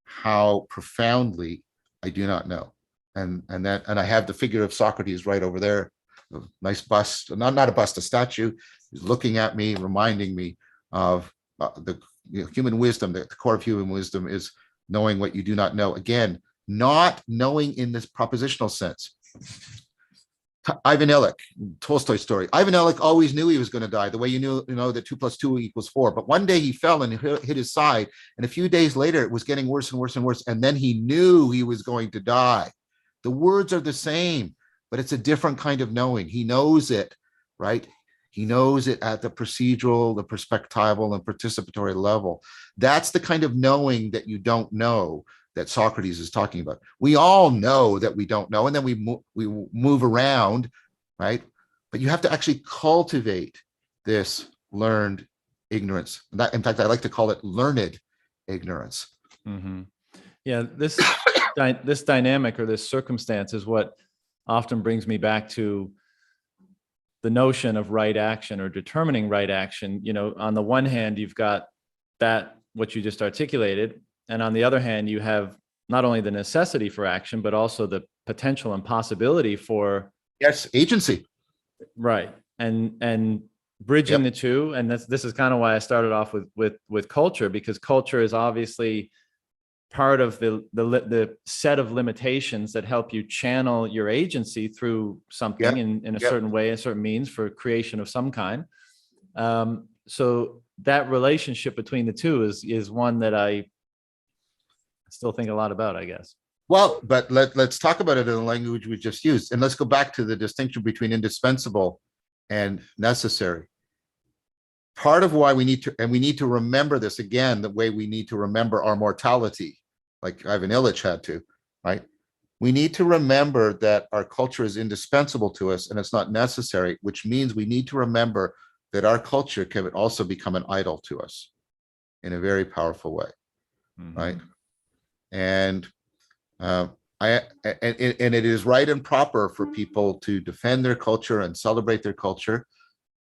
how profoundly I do not know. And I have the figure of Socrates right over there, a nice bust, not a bust, a statue. He's looking at me, reminding me of the human wisdom. The core of human wisdom is knowing what you do not know. Again, not knowing in this propositional sense. Ivan Illich, Tolstoy's story. Ivan Illich always knew he was going to die, the way you know that 2 + 2 = 4. But one day he fell and hit his side, and a few days later it was getting worse and worse and worse. And then he knew he was going to die. The words are the same, but it's a different kind of knowing. He knows it, right? He knows it at the procedural, the perspectival, and participatory level. That's the kind of knowing that you don't know that Socrates is talking about. We all know that we don't know, and then we move around, right? But you have to actually cultivate this learned ignorance. In fact, I like to call it learned ignorance.
Mm-hmm. Yeah, this dynamic or this circumstance is what often brings me back to the notion of right action or determining right action. On the one hand, you've got what you just articulated. And on the other hand, you have not only the necessity for action, but also the potential and possibility for
agency.
Right. And bridging the two. And this is kind of why I started off with culture, because culture is obviously part of the set of limitations that help you channel your agency through something in a certain way, a certain means for creation of some kind. So that relationship between the two is one that I still think a lot about, I guess.
Well, but let's talk about it in the language we just used. And let's go back to the distinction between indispensable and necessary. Part of why we need to remember this again, the way we need to remember our mortality, like Ivan Illich had to, right? We need to remember that our culture is indispensable to us and it's not necessary, which means we need to remember that our culture can also become an idol to us in a very powerful way, right? And it is right and proper for people to defend their culture and celebrate their culture,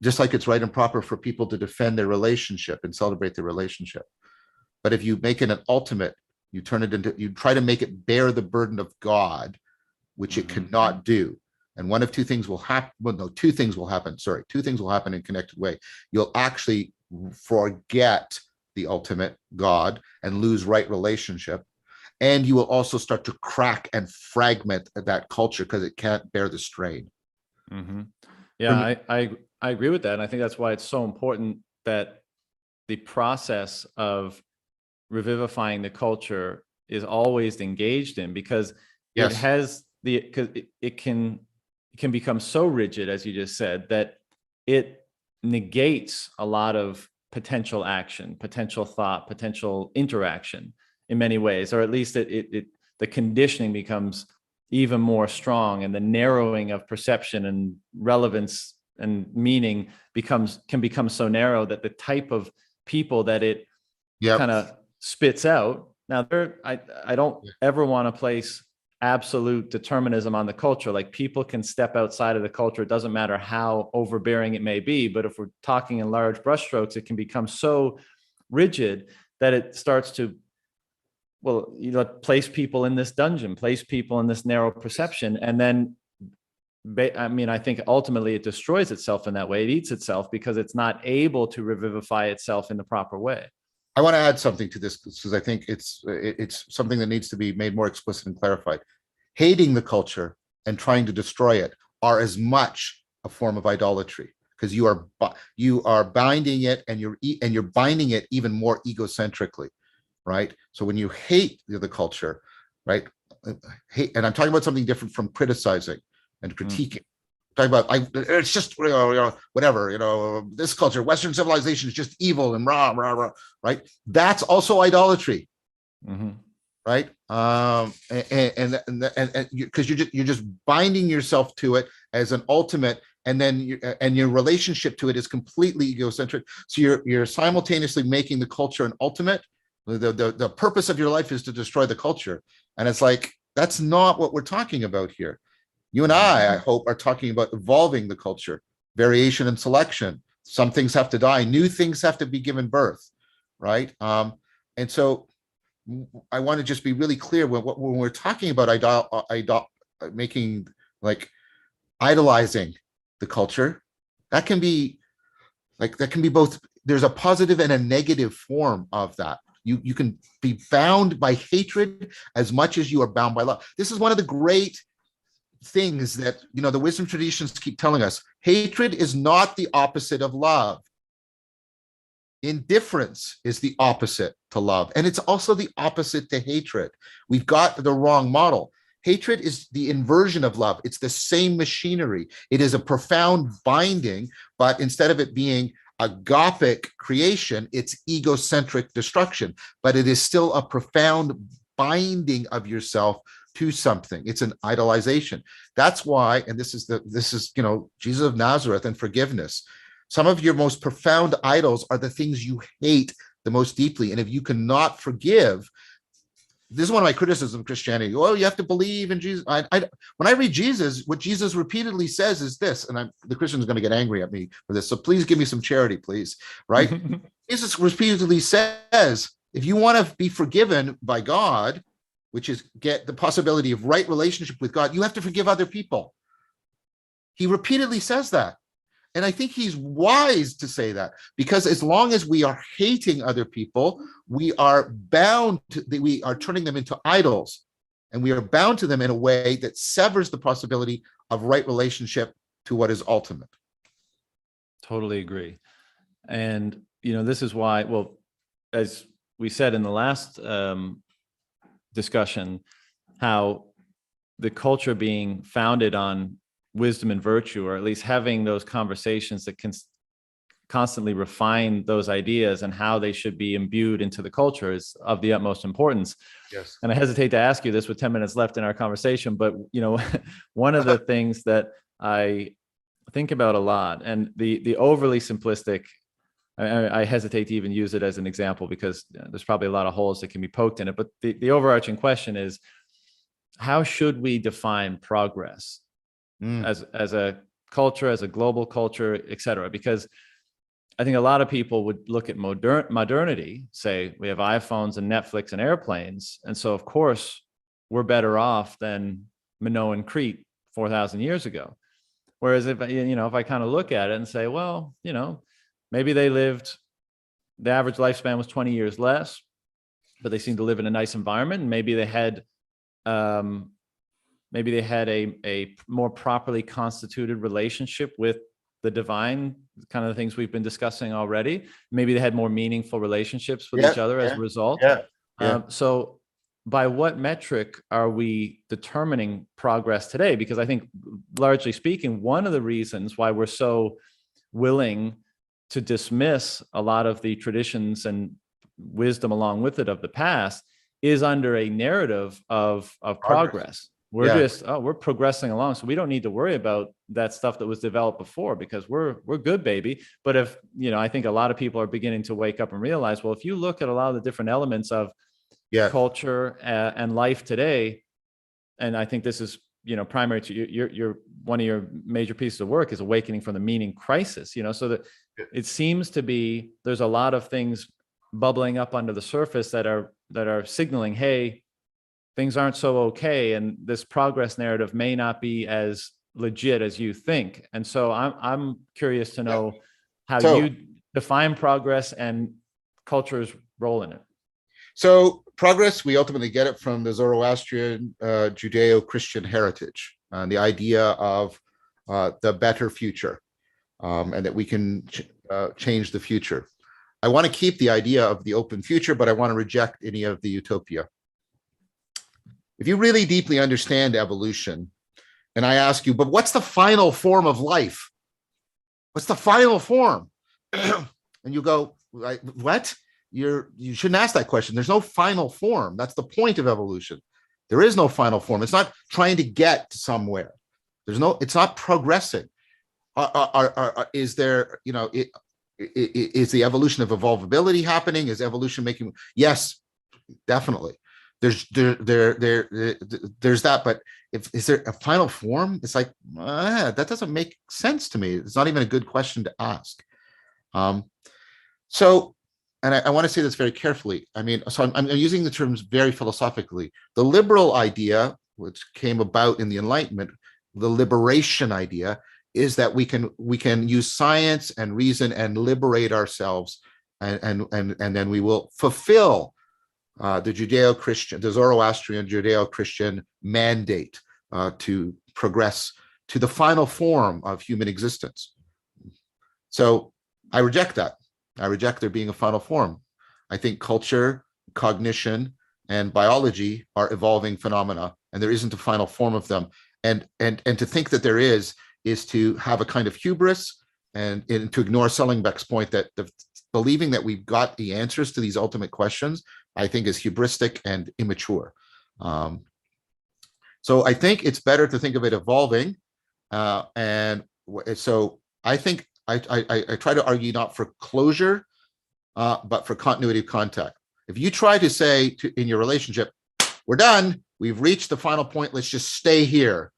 just like it's right and proper for people to defend their relationship and celebrate their relationship. But if you make it an ultimate, you try to make it bear the burden of God, which it cannot do. And one of two things will happen. Well, no, two things will happen. Sorry, two things will happen in a connected way. You'll actually forget the ultimate God and lose right relationship. And you will also start to crack and fragment that culture because it can't bear the strain.
Yeah, I agree with that. And I think that's why it's so important that the process of revivifying the culture is always engaged in, because it has because it can become so rigid, as you just said, that it negates a lot of potential action, potential thought, potential interaction in many ways, or at least the conditioning becomes even more strong, and the narrowing of perception and relevance and meaning can become so narrow that the type of people that it kind of spits out. Now, I don't ever want to place absolute determinism on the culture. Like, people can step outside of the culture. It doesn't matter how overbearing it may be. But if we're talking in large brushstrokes, it can become so rigid that it starts to, well, place people in this dungeon, place people in this narrow perception. And then, I think ultimately it destroys itself in that way. It eats itself because it's not able to revivify itself in the proper way.
I want to add something to this because I think it's something that needs to be made more explicit and clarified. Hating the culture and trying to destroy it are as much a form of idolatry, because you are binding it, and you're binding it even more egocentrically, right? So when you hate the culture, right? Hate, and I'm talking about something different from criticizing and critiquing. Talking about it's just whatever, this culture, Western civilization is just evil and rah rah rah, right? That's also idolatry, right? And because you're just binding yourself to it as an ultimate, and then your relationship to it is completely egocentric. So you're simultaneously making the culture an ultimate. The purpose of your life is to destroy the culture, and it's like, that's not what we're talking about here. You and I hope, are talking about evolving the culture, variation and selection. Some things have to die, new things have to be given birth, right? And so I want to just be really clear when we're talking about idolizing the culture, that can be both. There's a positive and a negative form of that. You can be bound by hatred as much as you are bound by love. This is one of the great things that the wisdom traditions keep telling us. Hatred is not the opposite of love. Indifference is the opposite to love, and it's also the opposite to hatred. We've got the wrong model. Hatred is the inversion of love. It's the same machinery. It is a profound binding, but instead of it being agapic creation, it's egocentric destruction. But it is still a profound binding of yourself to something. It's an idolization. That's why, and this is Jesus of Nazareth and forgiveness. Some of your most profound idols are the things you hate the most deeply. And if you cannot forgive, this is one of my criticisms of Christianity. Oh, you have to believe in Jesus. When I read Jesus, what Jesus repeatedly says is this, and the Christian is going to get angry at me for this. So please give me some charity, please. Right? Jesus repeatedly says, if you want to be forgiven by God, which is get the possibility of right relationship with God, you have to forgive other people. He repeatedly says that. And I think he's wise to say that, because as long as we are hating other people, we are we are turning them into idols, and we are bound to them in a way that severs the possibility of right relationship to what is ultimate.
Totally agree. And, this is why, well, as we said in the last discussion, how the culture being founded on wisdom and virtue, or at least having those conversations that can constantly refine those ideas and how they should be imbued into the culture, is of the utmost importance.
Yes.
And I hesitate to ask you this with 10 minutes left in our conversation, but one of the things that I think about a lot, and the overly simplistic, I hesitate to even use it as an example because there's probably a lot of holes that can be poked in it, but the overarching question is, how should we define progress as a culture, as a global culture, et cetera? Because I think a lot of people would look at modernity, say we have iPhones and Netflix and airplanes, and so of course we're better off than Minoan Crete 4,000 years ago. Whereas if I kind of look at it and say, well, maybe the average lifespan was 20 years less, but they seem to live in a nice environment, and maybe they had a more properly constituted relationship with the divine, kind of the things we've been discussing already. Maybe they had more meaningful relationships with each other as a result.
Yeah.
So by what metric are we determining progress today? Because I think, largely speaking, one of the reasons why we're so willing to dismiss a lot of the traditions and wisdom along with it of the past is under a narrative of progress. We're progressing along, so we don't need to worry about that stuff that was developed before, because we're good, baby. But if, I think a lot of people are beginning to wake up and realize, well, if you look at a lot of the different elements of culture and life today, and I think this is, primary to your one of your major pieces of work is Awakening from the Meaning Crisis, so that it seems to be there's a lot of things bubbling up under the surface that are signaling, hey, things aren't so okay, and this progress narrative may not be as legit as you think. And so I'm curious to know how you define progress and culture's role in it.
So progress, we ultimately get it from the Zoroastrian Judeo-Christian heritage, and the idea of the better future, and that we can change the future. I want to keep the idea of the open future, but I want to reject any of the utopia. If you really deeply understand evolution, and I ask you, but what's the final form of life? What's the final form? And you go, what? You shouldn't ask that question. There's no final form. That's the point of evolution. There is no final form. It's not trying to get somewhere. It's not progressing. Is there, is the evolution of evolvability happening? Is evolution making? Yes, definitely. There's that, but is there a final form? It's like, that doesn't make sense to me. It's not even a good question to ask. And I want to say this very carefully. I mean, so I'm using the terms very philosophically. The liberal idea, which came about in the Enlightenment, the liberation idea, is that we can use science and reason and liberate ourselves, and then we will fulfill the Zoroastrian Judeo-Christian mandate to progress to the final form of human existence. So I reject that. I reject there being a final form. I think culture, cognition, and biology are evolving phenomena, and there isn't a final form of them. And to think that there is to have a kind of hubris and to ignore Sellingbeck's point that believing that we've got the answers to these ultimate questions, I think is hubristic and immature. So I think it's better to think of it evolving. And so I think I try to argue not for closure, but for continuity of contact. If you try to say in your relationship, we're done, we've reached the final point, let's just stay here,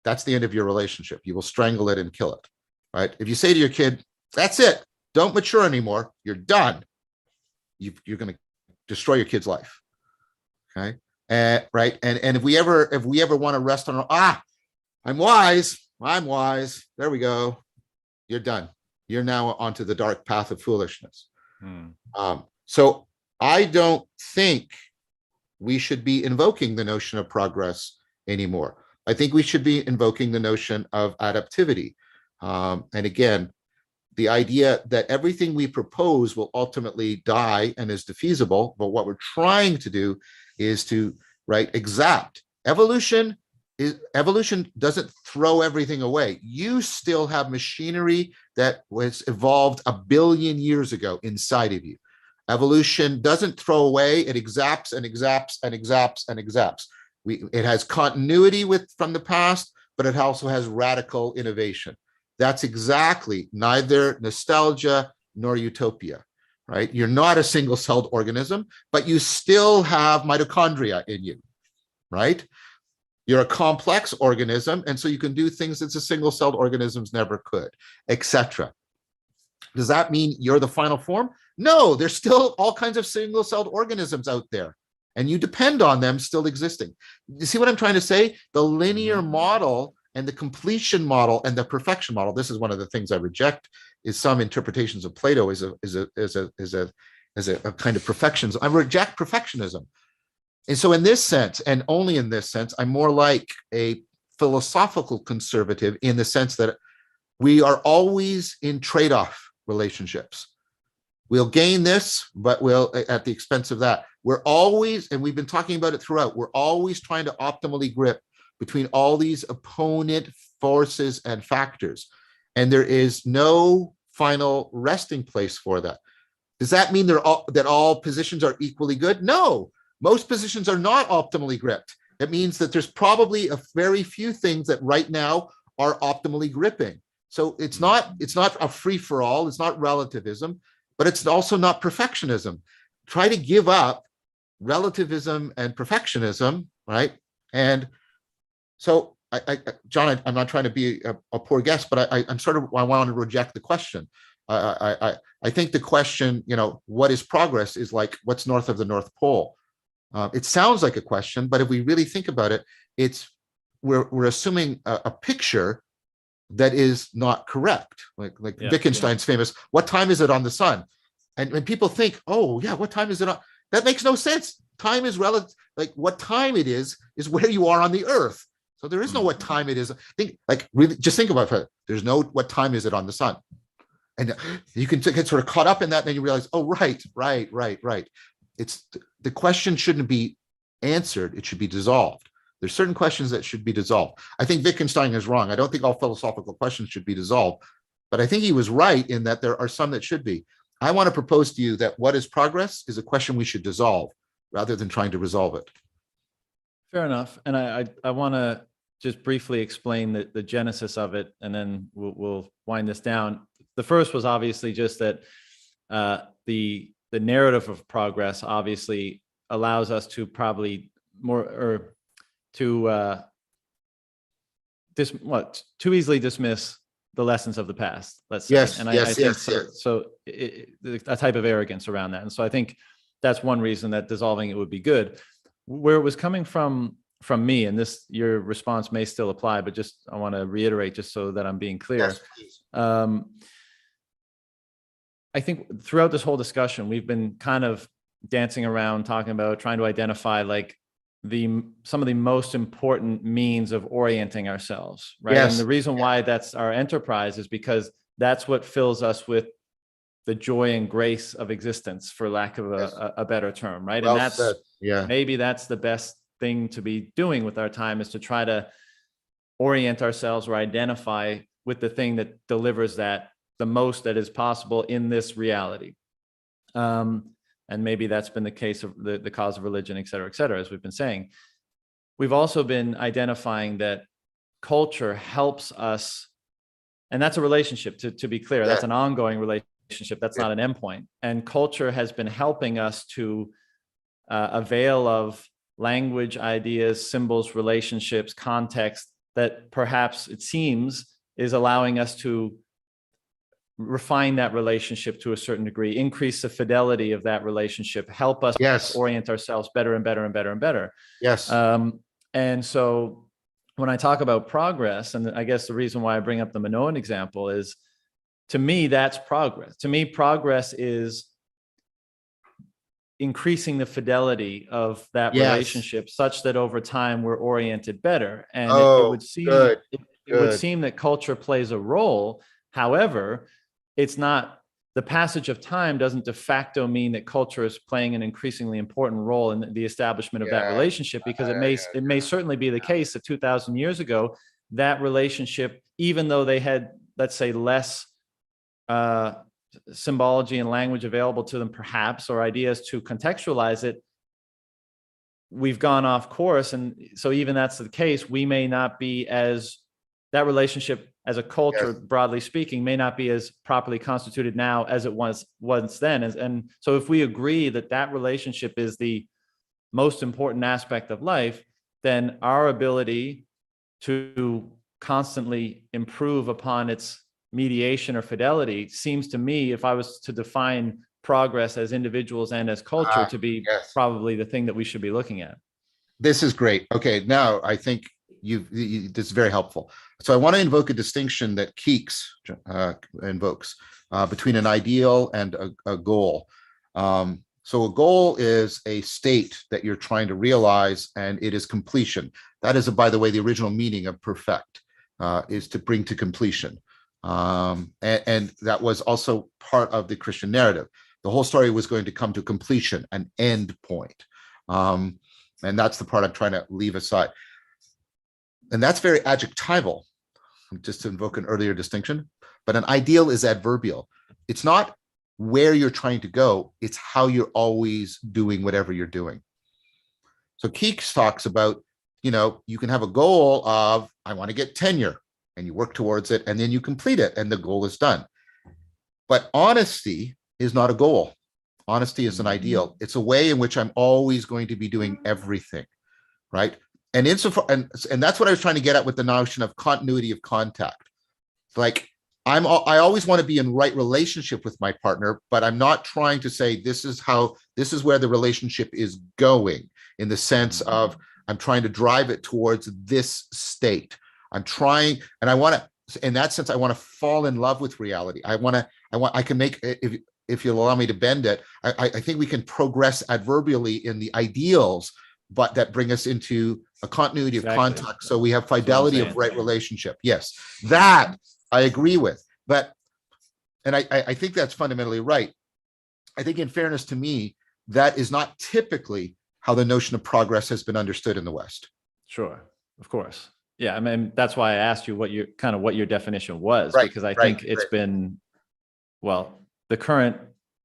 that's the end of your relationship. You will strangle it and kill it, right? If you say to your kid, that's it, don't mature anymore, you're done, you're going to destroy your kid's life, okay? Right? And if we ever want to rest on, I'm wise, there we go, you're done. You're now onto the dark path of foolishness. So I don't think we should be invoking the notion of progress anymore. I think we should be invoking the notion of adaptivity. And again, the idea that everything we propose will ultimately die and is defeasible, but what we're trying to do is to, exact. Evolution doesn't throw everything away. You still have machinery that was evolved 1 billion years ago inside of you. Evolution doesn't throw away, it exapts and exapts and exapts and exapts. It has continuity from the past, but it also has radical innovation. That's exactly neither nostalgia nor utopia, right? You're not a single-celled organism, but you still have mitochondria in you, right? You're a complex organism, and so you can do things that the single-celled organisms never could, etc. Does that mean you're the final form? No, there's still all kinds of single-celled organisms out there, and you depend on them still existing. You see what I'm trying to say? The linear model and the completion model and the perfection model, this is one of the things I reject, is some interpretations of Plato as a kind of perfectionism. I reject perfectionism. And so in this sense, and only in this sense, I'm more like a philosophical conservative in the sense that we are always in trade-off relationships. we'll gain this, but we'll at the expense of that. We're always, and we've been talking about it throughout, we're always trying to optimally grip between all these opponent forces and factors. And there is no final resting place for that. Does that mean that all positions are equally good? No, most positions are not optimally gripped. It means that there's probably a very few things that right now are optimally gripping. So it's not a free for all. It's not relativism, but it's also not perfectionism. Try to give up relativism and perfectionism, right? And so, John, I'm not trying to be a poor guest, but I want to reject the question. I think the question, what is progress, is like, what's north of the North Pole? It sounds like a question, but if we really think about it, we're assuming a picture that is not correct. Like Wittgenstein's famous, what time is it on the sun? And when people think, oh yeah, what time is it on? That makes no sense. Time is relative. Like what time it is where you are on the earth. So there is no what time it is. Just think about it. There's no what time is it on the sun. And you can get sort of caught up in that, and then you realize, oh, right. It's the question shouldn't be answered. It should be dissolved. There's certain questions that should be dissolved. I think Wittgenstein is wrong. I don't think all philosophical questions should be dissolved, but I think he was right in that there are some that should be. I want to propose to you that what is progress is a question we should dissolve rather than trying to resolve it.
Fair enough. And I want to just briefly explain the genesis of it, and then we'll wind this down. The first was obviously just that the narrative of progress obviously allows us to probably too easily dismiss the lessons of the past, let's say.
Yes,
and
yes,
I think
yes,
so,
yes.
so a type of arrogance around that. And so I think that's one reason that dissolving it would be good. Where it was coming from me, and your response may still apply, but just I want to reiterate just so that I'm being clear.
Yes, please.
I think throughout this whole discussion, we've been kind of dancing around, talking about trying to identify like some of the most important means of orienting ourselves, right?
Yes.
And the reason why that's our enterprise is because that's what fills us with the joy and grace of existence, for lack of a better term, right?
Well
and that's
said. Yeah.
Maybe that's the best thing to be doing with our time, is to try to orient ourselves or identify with the thing that delivers that the most that is possible in this reality. And maybe that's been the case of the cause of religion, et cetera, as we've been saying. We've also been identifying that culture helps us, and that's a relationship, to be clear, that's an ongoing relationship. That's not an endpoint. And culture has been helping us to avail of language, ideas, symbols, relationships, context that perhaps it seems is allowing us to refine that relationship to a certain degree, increase the fidelity of that relationship, help us orient ourselves better and better and better and better.
Yes.
And so when I talk about progress, and I guess the reason why I bring up the Minoan example is, to me, that's progress. To me, progress is increasing the fidelity of that relationship such that over time we're oriented better. And it would seem that culture plays a role. However, it's not, the passage of time doesn't de facto mean that culture is playing an increasingly important role in the establishment of that relationship, because it may certainly be the case that 2,000 years ago, that relationship, even though they had, let's say, less symbology and language available to them, perhaps, or ideas to contextualize it, we've gone off course. And so even that's the case, we may not be as, that relationship as a culture, broadly speaking, may not be as properly constituted now as it was once then. And so if we agree that that relationship is the most important aspect of life, then our ability to constantly improve upon its mediation or fidelity seems to me, if I was to define progress as individuals and as culture, to be probably the thing that we should be looking at.
This is great. Okay, now I think this is very helpful. So I want to invoke a distinction that Keeks invokes between an ideal and a goal. So a goal is a state that you're trying to realize, and it is completion. That is, by the way, the original meaning of perfect, is to bring to completion. And that was also part of the Christian narrative. The whole story was going to come to completion, an end point. And that's the part I'm trying to leave aside. And that's very adjectival, just to invoke an earlier distinction. But an ideal is adverbial. It's not where you're trying to go, it's how you're always doing whatever you're doing. So Keeks talks about, you can have a goal of, I want to get tenure, and you work towards it, and then you complete it, and the goal is done. But honesty is not a goal. Honesty is an ideal. It's a way in which I'm always going to be doing everything, right? And insofar, and that's what I was trying to get at with the notion of continuity of contact. Like, I always want to be in right relationship with my partner, but I'm not trying to say this is where the relationship is going, in the sense of I'm trying to drive it towards this state. I'm trying, and I want to, in that sense, I want to fall in love with reality. I can make, if you'll allow me to bend it, I think we can progress adverbially in the ideals, but that bring us into a continuity of contact. So we have fidelity of right relationship. Yes, that I agree with, and I think that's fundamentally right. I think, in fairness to me, that is not typically how the notion of progress has been understood in the West.
Sure, of course. Yeah, I mean, that's why I asked you what your definition was, because I think it's been, well, the current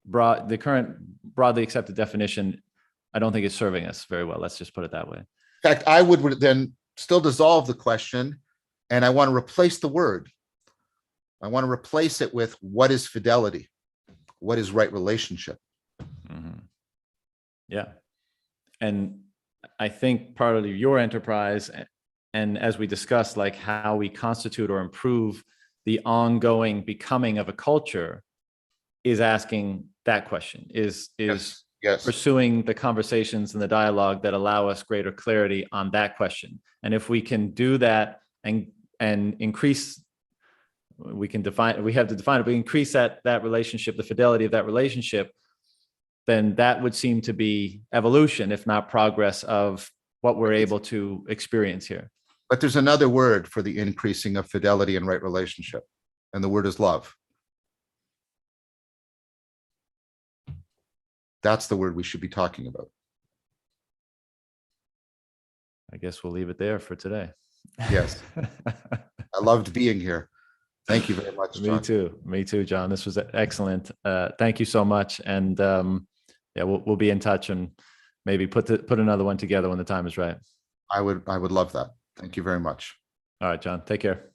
broadly accepted definition, I don't think it's serving us very well. Let's just put it that way.
In fact, I would then still dissolve the question, and I want to replace the word. I want to replace it with, what is fidelity? What is right relationship?
Mm-hmm. Yeah. And I think part of your enterprise, and as we discussed, like how we constitute or improve the ongoing becoming of a culture, is asking that question, is
Yes.
pursuing the conversations and the dialogue that allow us greater clarity on that question. And if we can do that and increase, we have to define it, but increase that relationship, the fidelity of that relationship, then that would seem to be evolution, if not progress, of what we're able to experience here.
But there's another word for the increasing of fidelity and right relationship, and the word is love. That's the word we should be talking about.
I guess we'll leave it there for today.
Yes. I loved being here. Thank you very much, John.
Me too, John. This was excellent. Thank you so much. And yeah, we'll be in touch and maybe put another one together when the time is right.
I would love that. Thank you very much.
All right, John, take care.